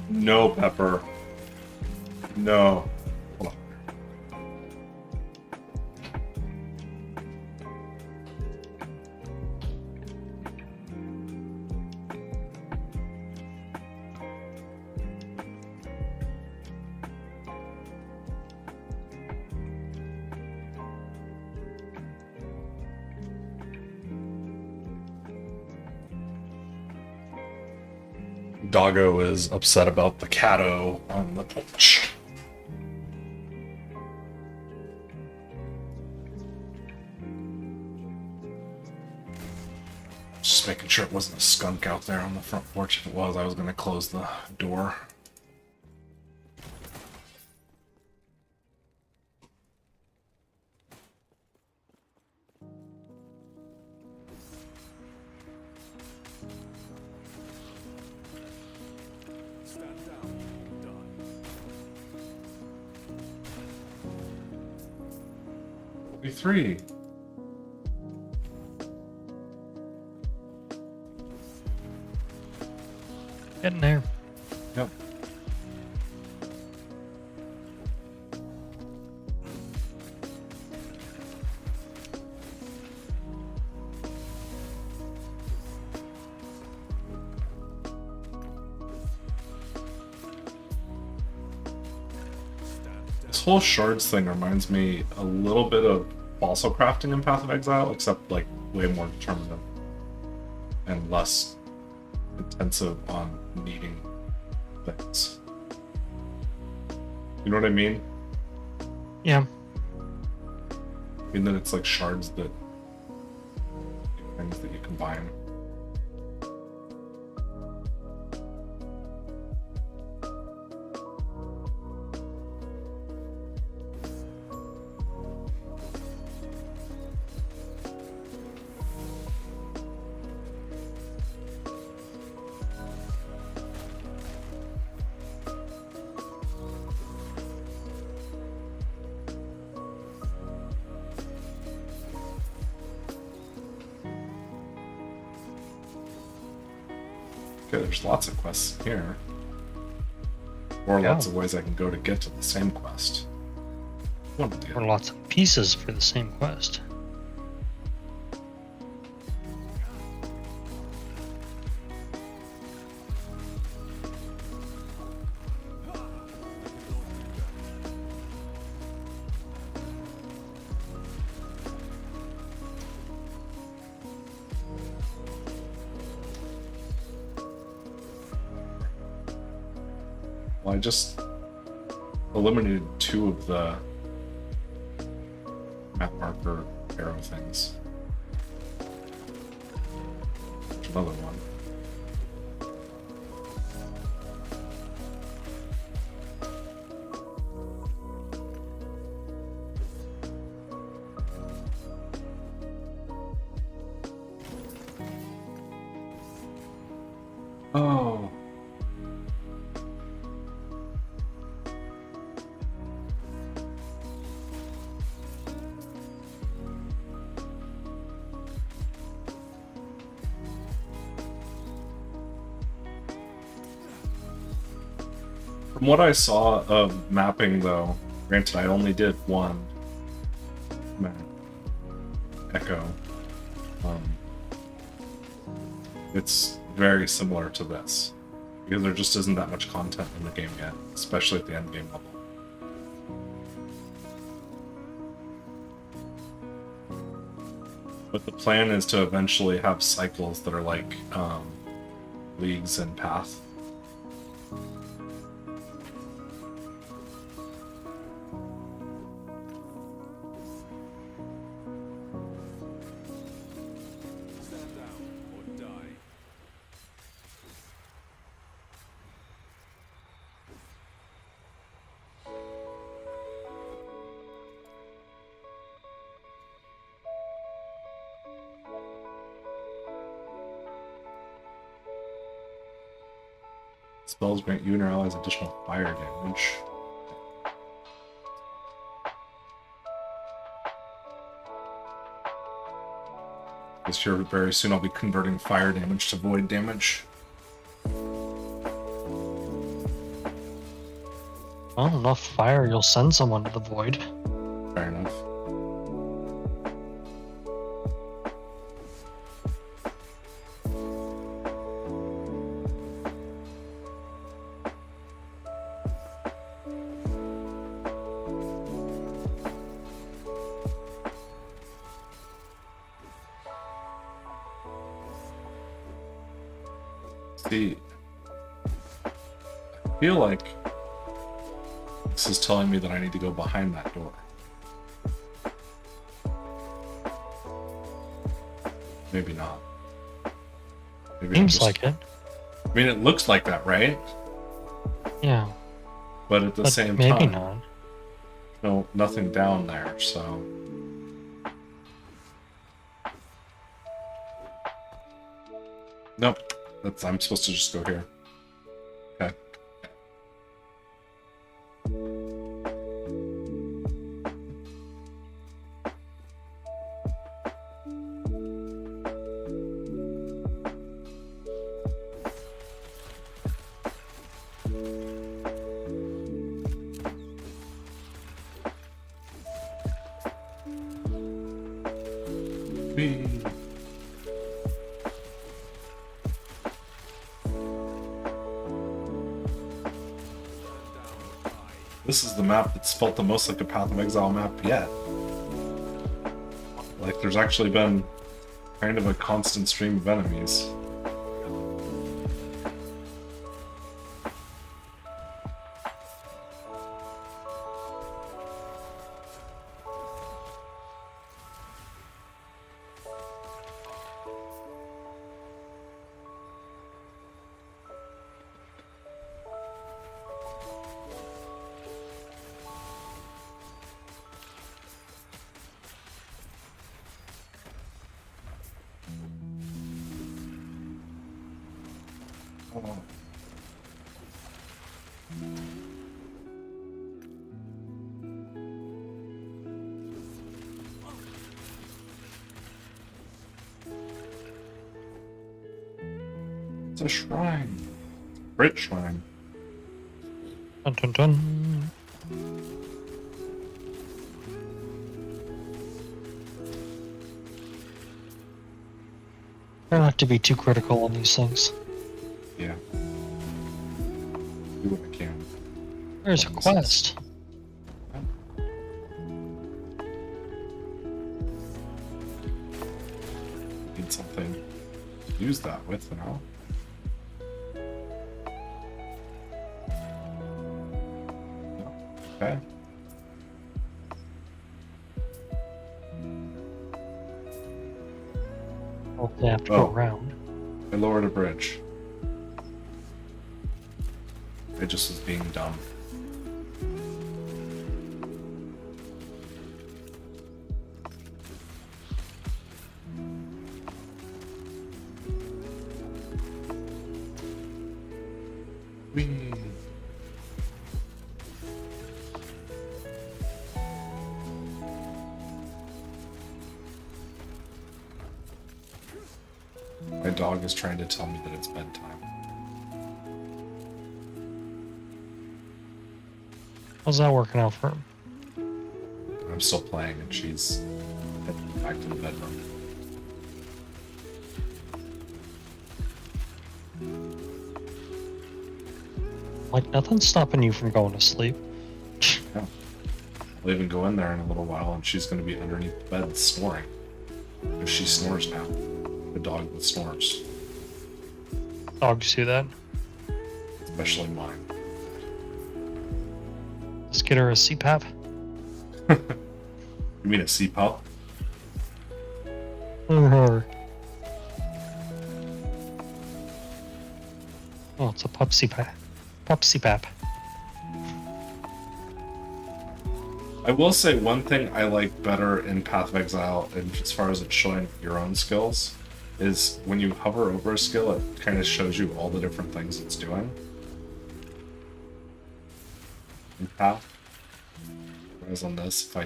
No, Pepper. No. Hold on. Doggo is upset about the catto on the porch. Just making sure it wasn't a skunk out there on the front porch. If it was, I was going to close the door. Stand down or die. 43. Getting there. Yep. This whole shards thing reminds me a little bit of also crafting in Path of Exile, except like way more determinative and less intensive on needing things. You know what I mean? Yeah. I mean that it's like shards that things that you combine. Okay, there's lots of quests here. Or Yeah. lots of ways I can go to get to the same quest. One of the Or other. lots of pieces for the same quest. Well, I just eliminated 2 of the map marker arrow things. There's another one. Oh. From what I saw of mapping, though, granted I only did one map, Echo. It's very similar to this, because there just isn't that much content in the game yet, especially at the end game level. But the plan is to eventually have cycles that are like leagues and path. Stand down or die. Spells grant you and your allies additional fire damage. This year, very soon, I'll be converting fire damage to void damage. Well, enough fire, you'll send someone to the void. Fair enough. See, I feel like this is telling me that I need to go behind that door. Maybe not. Maybe I'm Seems like it. I mean, it looks like that, right? Yeah. But at the But same maybe time, not. no, nothing down there. So nope. I'm supposed to just go here. Okay. Whee. This is the map that's felt the most like a Path of Exile map yet. Like, there's actually been kind of a constant stream of enemies. Oh. It's a shrine. Great shrine. Dun, dun, dun. Try not to be too critical on these things. Yeah. Do what I can. There's a quest. Need something to use that with now. Okay. Well, they have to go Oh. around. I lowered a bridge. I just was being dumb. Whee. My dog is trying to tell me that it's bedtime. How's that working out for him? I'm still playing and she's heading back to the bedroom. Like, nothing's stopping you from going to sleep. Yeah. I'll even go in there in a little while and she's going to be underneath the bed snoring. Because she snores now. The dog that snores. Dogs do that. Especially mine. Let's get her a CPAP. You mean a C-pup? Oh, it's a pup CPAP. Pup CPAP. I will say one thing I like better in Path of Exile, and as far as it's showing your own skills, is when you hover over a skill, it kind of shows you all the different things it's doing. In Path. Whereas on this, if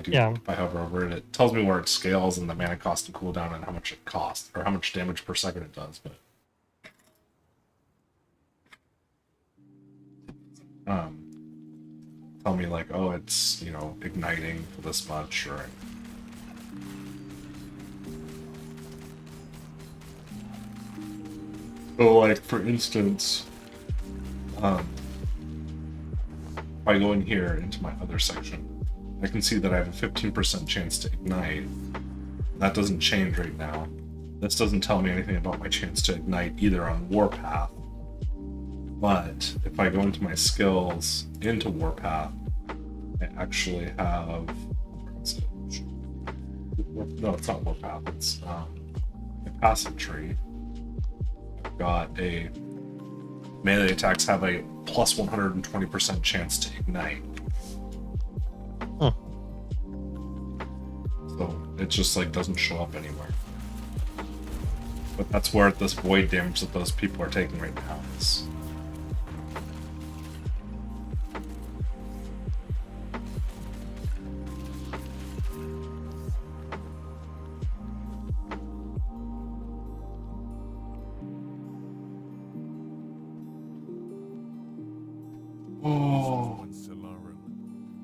I hover over it, it tells me where it scales and the mana cost and cooldown and how much it costs, or how much damage per second it does, but tell me like, oh, it's, you know, igniting for this much, or so like, for instance, if I go in here into my other section, I can see that I have a 15% chance to ignite. That doesn't change right now. This doesn't tell me anything about my chance to ignite either on Warpath. But if I go into my skills into Warpath, I actually have... No, it's not Warpath, it's my passive tree. got a melee attacks have a plus 120% chance to ignite. Huh. So it just like doesn't show up anywhere. But that's where this void damage that those people are taking right now is. Oh, Once Solaran,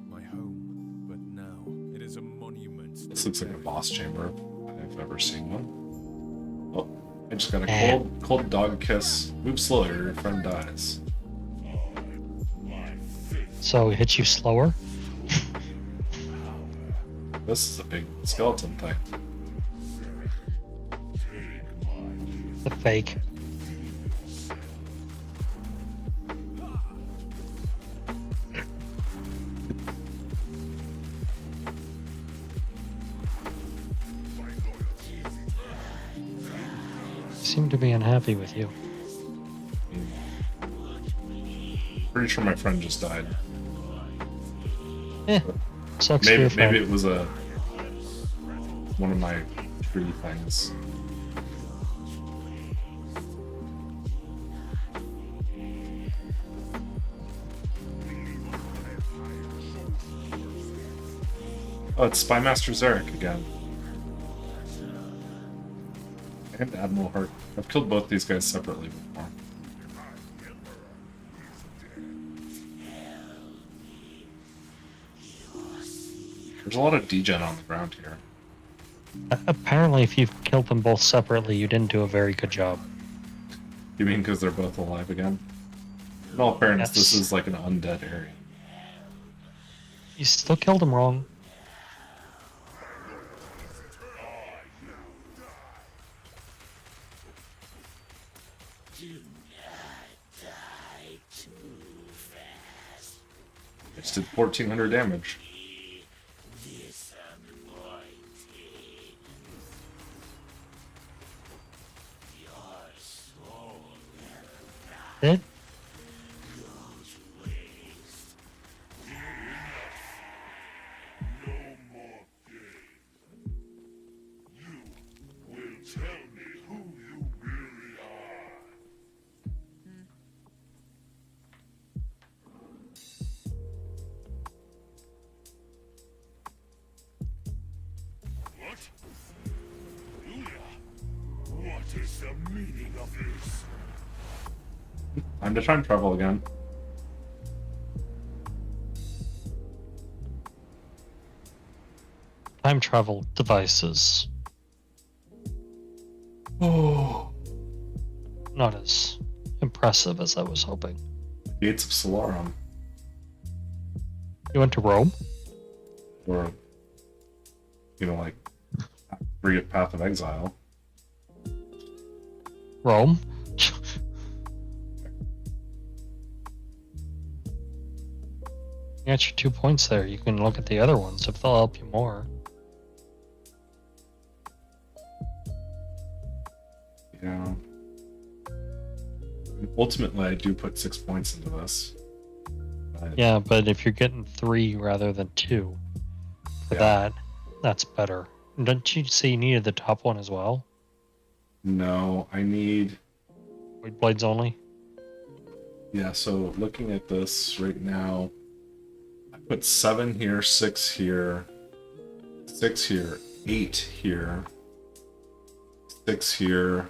my home, but now it is a monument. to this looks like a buried. boss chamber if I've ever seen one. Oh, I just got a cold dog kiss. Move slower, or your friend dies. So it hits you slower? This is a big skeleton thing. The fake. Seem to be unhappy with you. Pretty sure my friend just died. Eh, sucks for your Maybe friend. it was a one of my tree things. Oh, it's Spymaster Zarek again. And Admiral Hart. I've killed both these guys separately before. There's a lot of degen on the ground here. Apparently, if you've killed them both separately, you didn't do a very good job. You mean because they're both alive again? In all fairness, this Yes. is like an undead area. You still killed them wrong. I just did 1400 damage. It? What is the meaning of this? Time to time travel again. Time travel devices. Oh. Not as impressive as I was hoping. Gates of Solarum. You went to Rome? Or, you know, like, Path of Exile. Rome? You got your 2 points there. You can look at the other ones if they'll help you more. Yeah. Ultimately, I do put 6 points into this. But Yeah, but if you're getting 3 rather than 2 for Yeah. that's better. Don't you say you needed the top one as well? No, I need... Void blades only? Yeah, so looking at this right now, I put 7 here, 6 here, 6 here, 8 here, 6 here,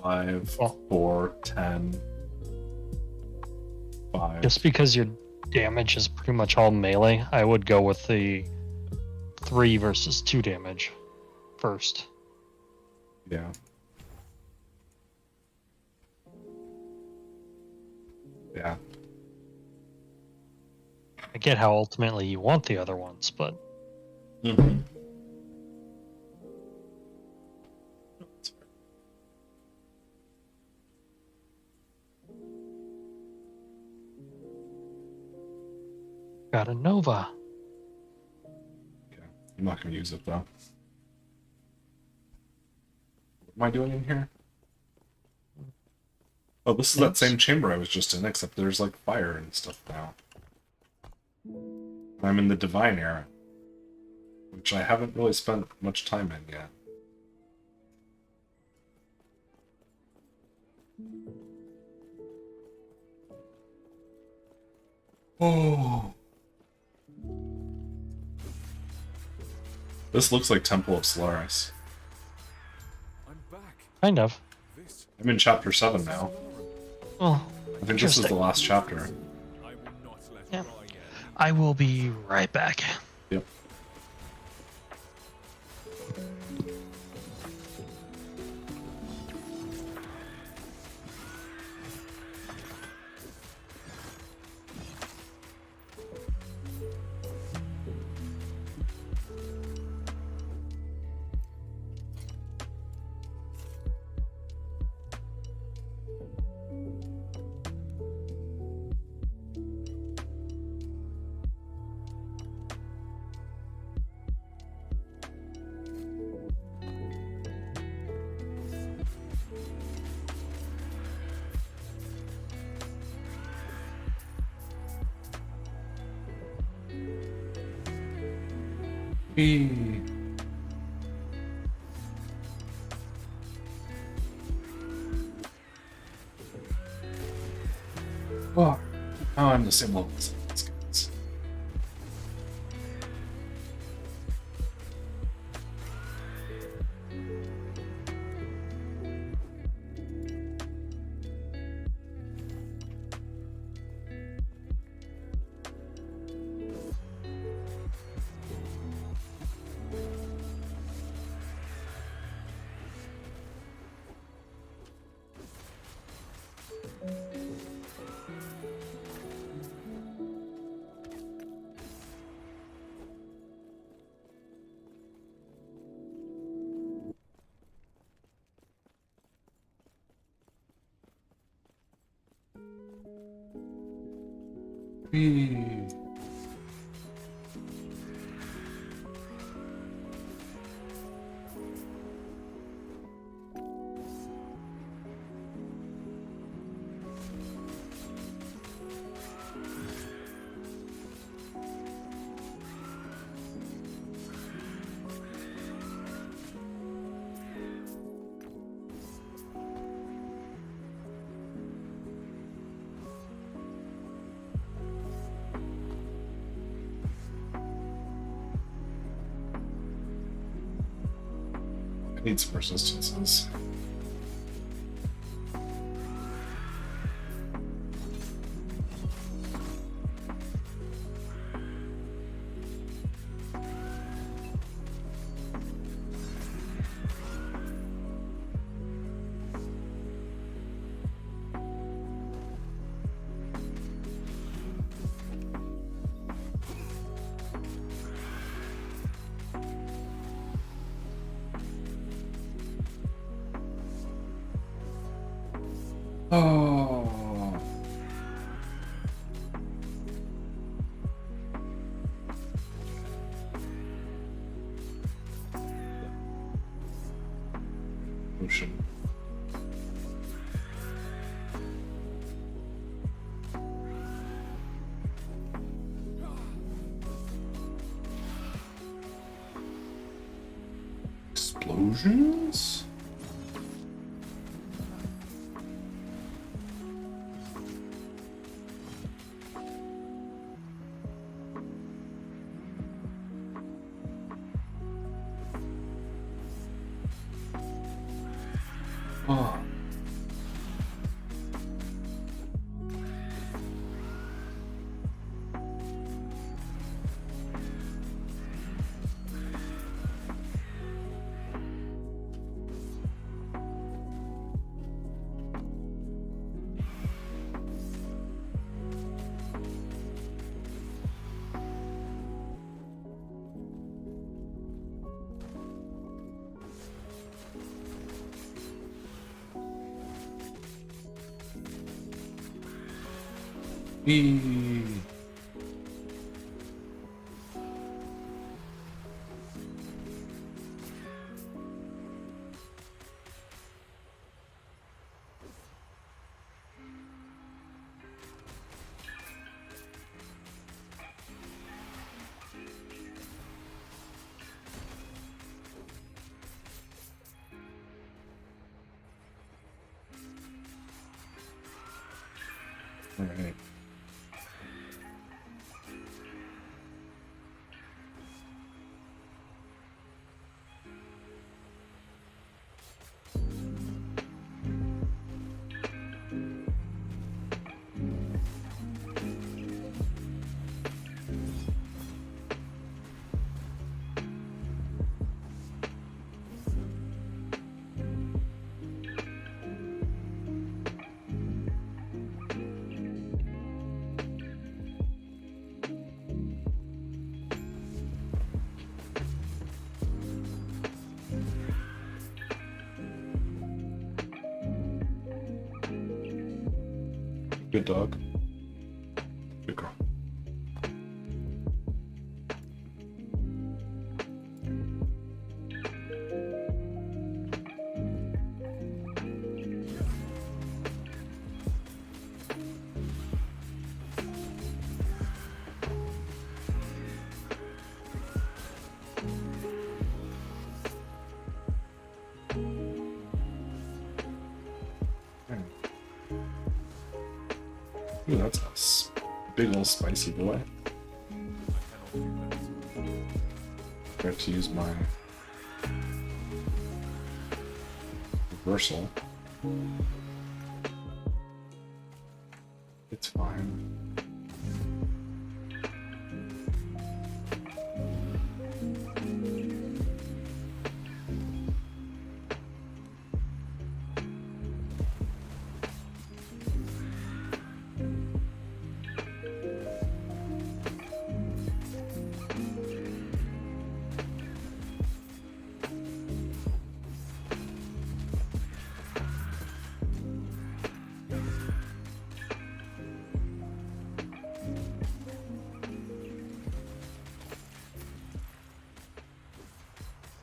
5, Well- 4, 10, 5. Just because your damage is pretty much all melee, I would go with the 3 versus 2 damage first. Yeah. Yeah. I get how ultimately you want the other ones, but Mm-hmm. got a Nova. Okay. I'm not going to use it, though. What am I doing in here? Oh, this is Yes. that same chamber I was just in, except there's like fire and stuff now. I'm in the Divine Era, which I haven't really spent much time in yet. Oh. This looks like Temple of Solaris. I'm back. Kind of. This I'm in chapter 7 now. Well, I think this is the last chapter. I will not let Yeah. go again. I will be right back. Yep. Whee. Oh, I'm the same level as these guys. Whee. I need some resistances. Oh. Ocean. Explosions? Oh. Whee. Alright. Good dog. Good girl. Ooh, that's a big old spicy boy. I have to use my reversal. It's fine.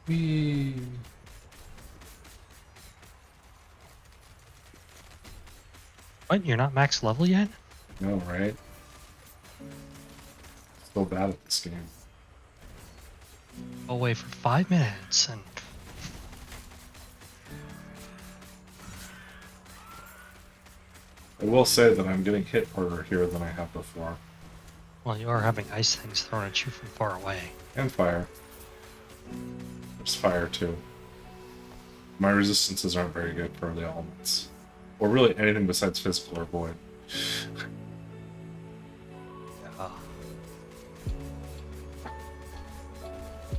Whee. What? You're not max level yet? No, right? So bad at this game. Away for 5 minutes and I will say that I'm getting hit harder here than I have before. well, you are having ice things thrown at you from far away. And fire. There's fire too. My resistances aren't very good for the elements. Or really anything besides physical or void.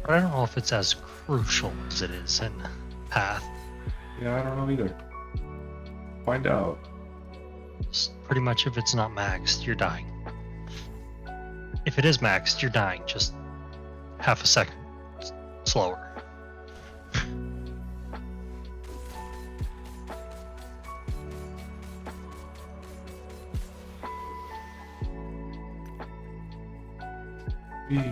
But I don't know if it's as crucial as it is in Path. Yeah, I don't know either. Find out. Pretty much if it's not maxed, you're dying. If it is maxed, you're dying just half a second slower. You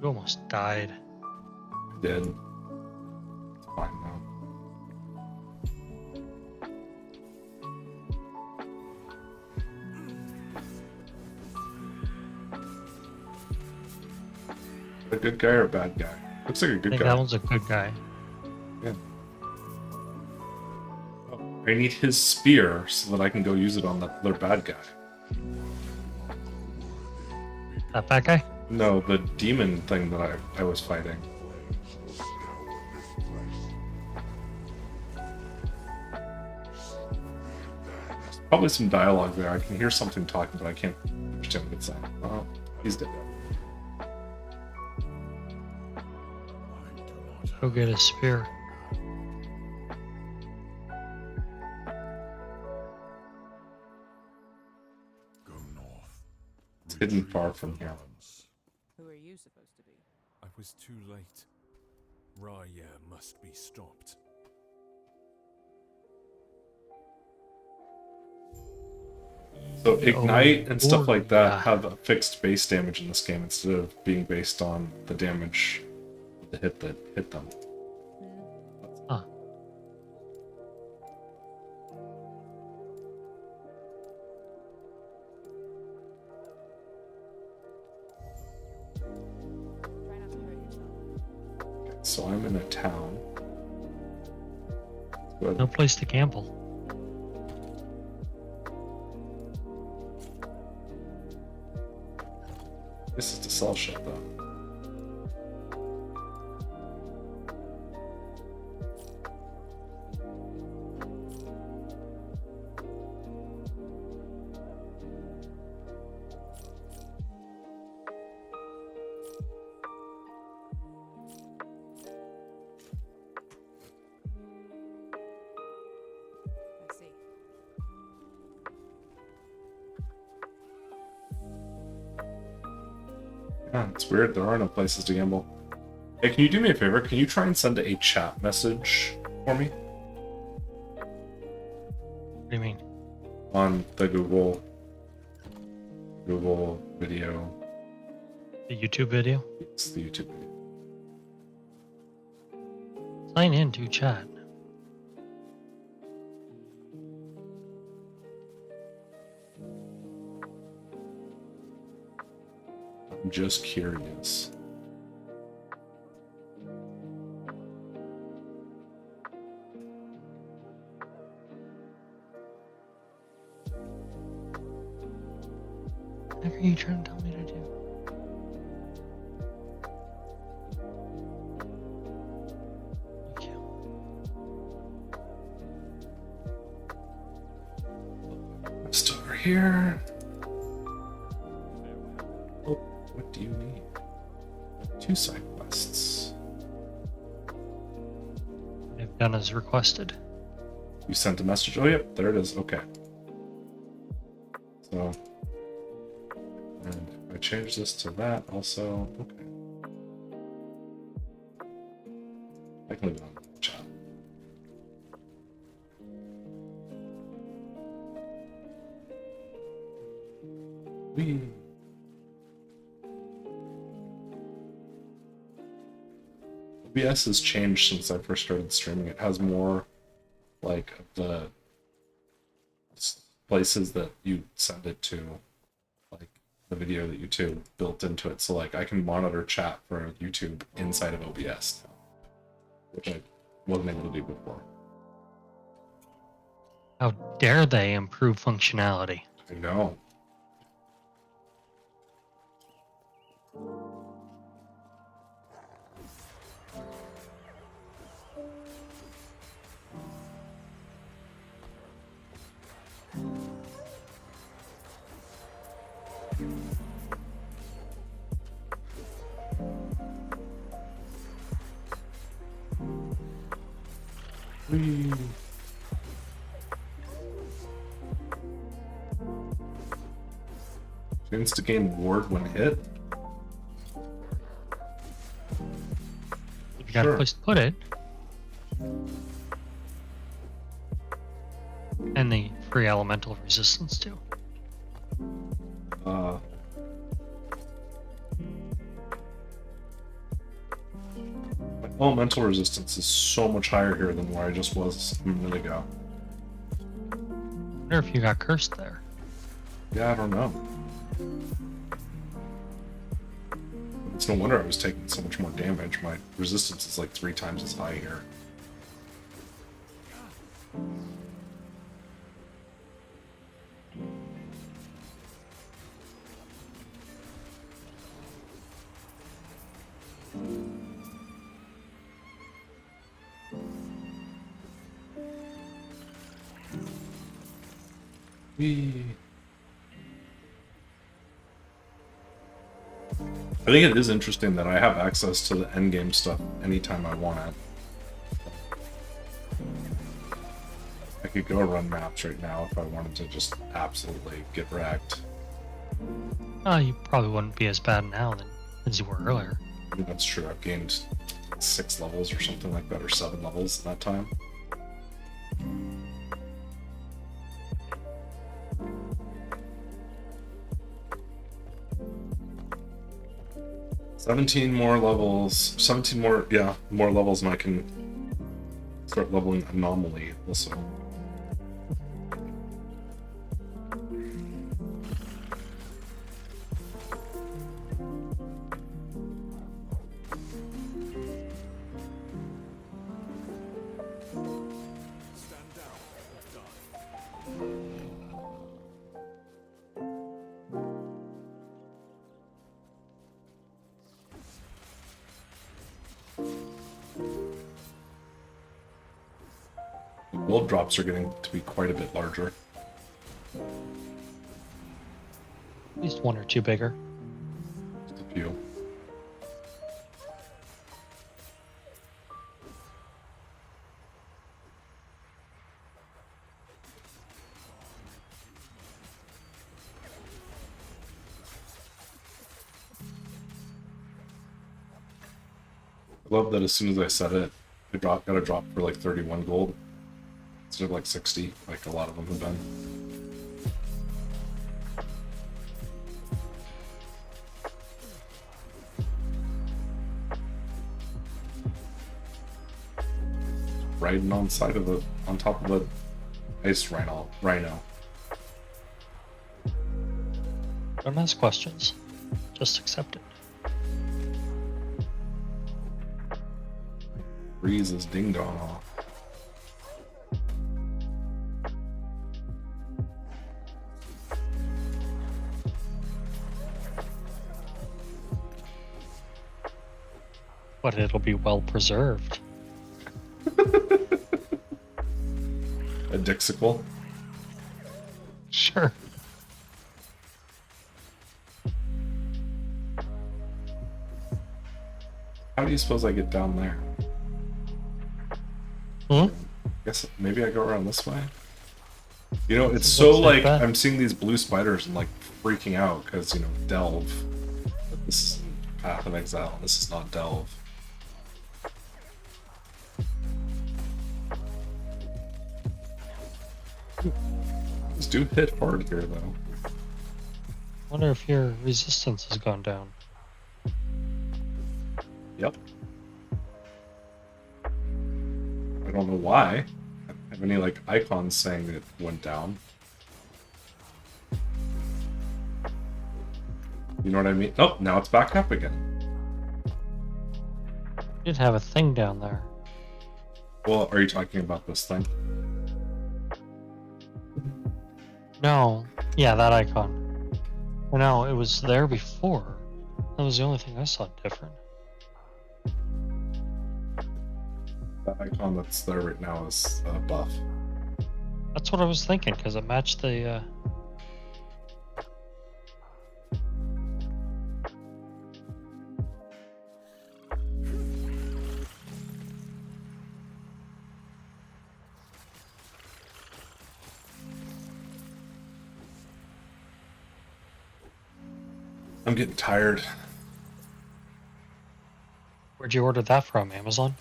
almost died. I did. It's fine now. A good guy or a bad guy? Looks like a I good think guy. that one's a good guy. Yeah. Oh, I need his spear so that I can go use it on the other bad guy. That bad guy? No, the demon thing that I was fighting. Probably some dialogue there. I can hear something talking, but I can't understand what it's saying. Oh, he's dead. Go get a spear. Go north. It's hidden far from here. Who are you supposed to be? I was too late. Raya must be stopped. So ignite and stuff like that yeah. have a fixed base damage in this game instead of being based on the damage the hit that hit them. Huh. Try So I'm in a town. Good. No place to gamble. This is to sell shit though. I see. Yeah, it's weird. There are no places to gamble. Hey, can you do me a favor? Can you try and send a chat message for me What do you mean? on the Google video? The YouTube video? It's the YouTube video. Sign in to chat. I'm just curious. Whatever you trying to tell me to do. Thank you. Just over here. Oh, what do you need? 2 side quests. I've done as requested. You sent a message. Oh, yep, there it is. Okay. So, and if I change this to that also. Okay. I can leave it on the chat. Whee. OBS has changed since I first started streaming. It has more like of the places that you send it to, like the video that YouTube built into it. So like I can monitor chat for YouTube inside of OBS now, which I wasn't able to do before. How dare they improve functionality? I know. Whee. Chance to gain ward when hit. If you got Sure. a place to put it. And the free elemental resistance too. My elemental resistance is so much higher here than where I just was a minute ago. I wonder if you got cursed there. Yeah, I don't know. It's no wonder I was taking so much more damage. My resistance is like 3 times as high here. Whee. I think it is interesting that I have access to the endgame stuff anytime I want it. I could go run maps right now if I wanted to just absolutely get wrecked. You probably wouldn't be as bad now than as you were earlier. I mean, that's true. I've gained 6 levels or something like that, or 7 levels in that time. $17 more levels. 17 more, yeah, more levels, and I can start leveling Anomaly also. Gold drops are getting to be quite a bit larger. At least one or two bigger. Just a few. I love that as soon as I said it, it got a drop for like 31 gold instead of like 60, like a lot of them have been. Riding on top of the ice rhino. Don't ask questions. Just accept it. Breeze is ding dong off. But it'll be well preserved. A Dixicle. Sure. How do you suppose I get down there? Hmm? Guess maybe I go around this way. You know, it's Looks so like like that. I'm seeing these blue spiders and like freaking out because you know delve. But this is Path of Exile. This is not delve. These do hit hard here though. Wonder if your resistance has gone down. Yep. I don't know why. I don't have any like icons saying it went down. You know what I mean? Oh, now it's back up again. You did have a thing down there. Well, are you talking about this thing? No. Yeah, that icon. Well, no, it was there before. That was the only thing I saw different. That icon that's there right now is buff. That's what I was thinking, because it matched the, I'm getting tired. Where'd you order that from? Amazon?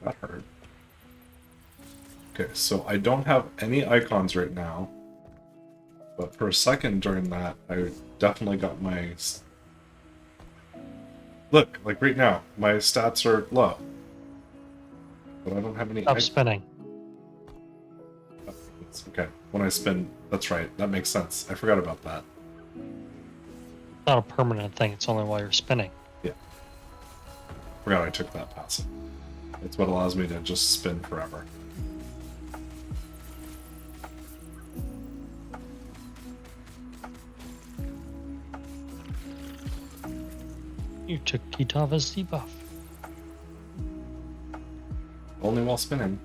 That hurt. Okay, so I don't have any icons right now. But for a second during that, I definitely got my... Look, like right now, my stats are low. But I don't have any Stop spinning. Okay, when I spin, that's right, that makes sense. I forgot about that. It's not a permanent thing, it's only while you're spinning. Yeah. Forgot I took that pass. It's what allows me to just spin forever. You took Kitava's debuff. Only while spinning.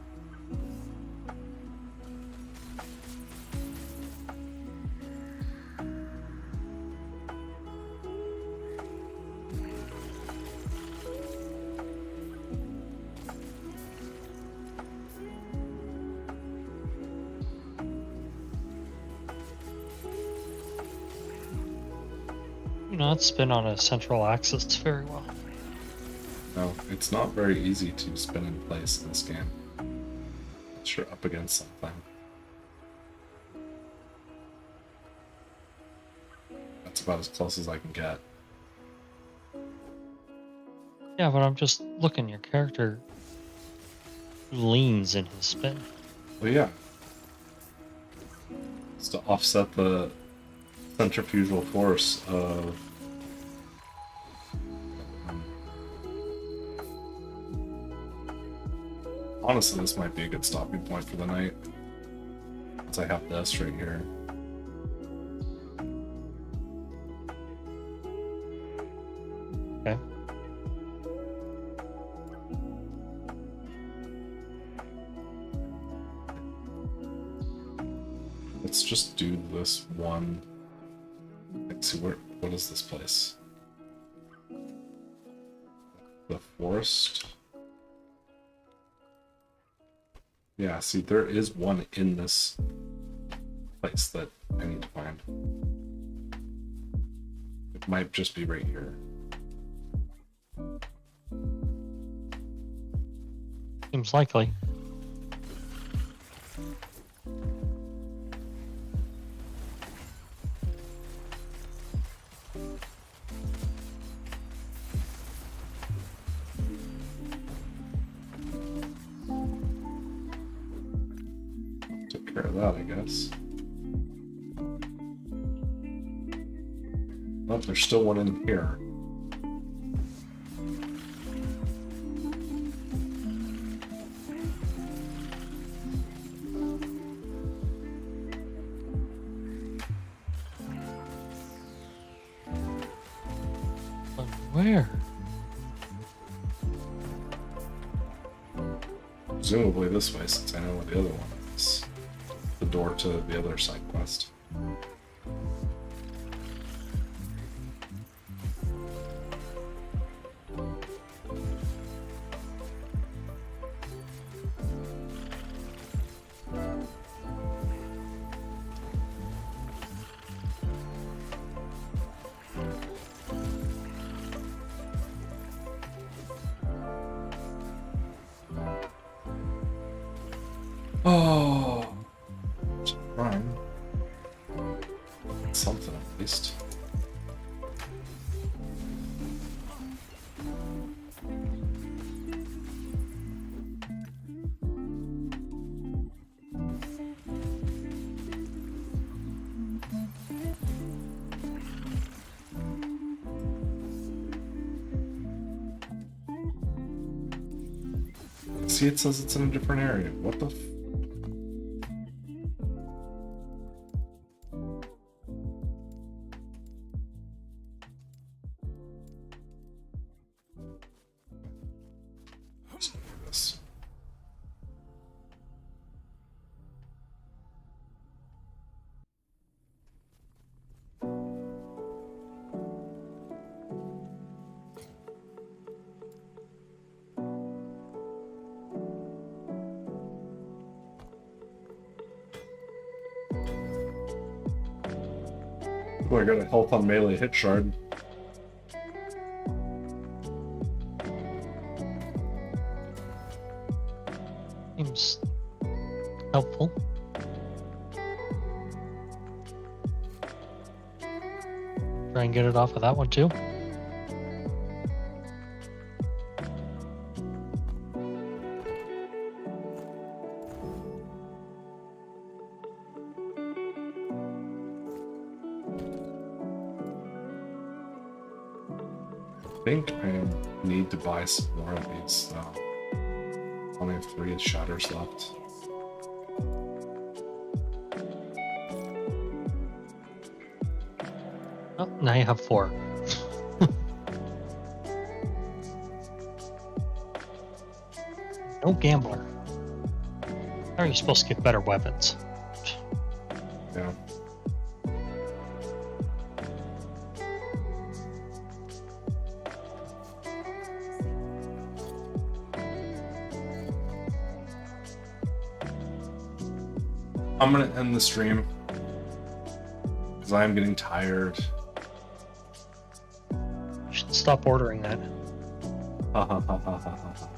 You not spin on a central axis very well. No, it's not very easy to spin in place in this game. Unless you're up against something. That's about as close as I can get. Yeah, but I'm just looking, your character leans in his spin. Well, yeah. It's to offset the centrifugal force of... Honestly, this might be a good stopping point for the night. Since I have this right here. Okay. Let's just do this one. Let's see what is this place? The forest. Yeah, see, there is one in this place that I need to find. It might just be right here. Seems likely. Took care of that, I guess. Oh, there's still one in here. But where? Presumably this way, since I know where the other one is. The door to the other side quest. Oh, fine. Something at least. See, it says it's in a different area. What the f- Let's do this. Oh, I got a health on melee hit shard. Seems helpful. Try and get it off of that one too. I think I need to buy some more of these. Only have 3 shatters left. Oh, now you have 4. No gambler. How are you supposed to get better weapons? Yeah. I'm gonna end the stream because I am getting tired. You should stop ordering that. Ha ha ha ha ha ha.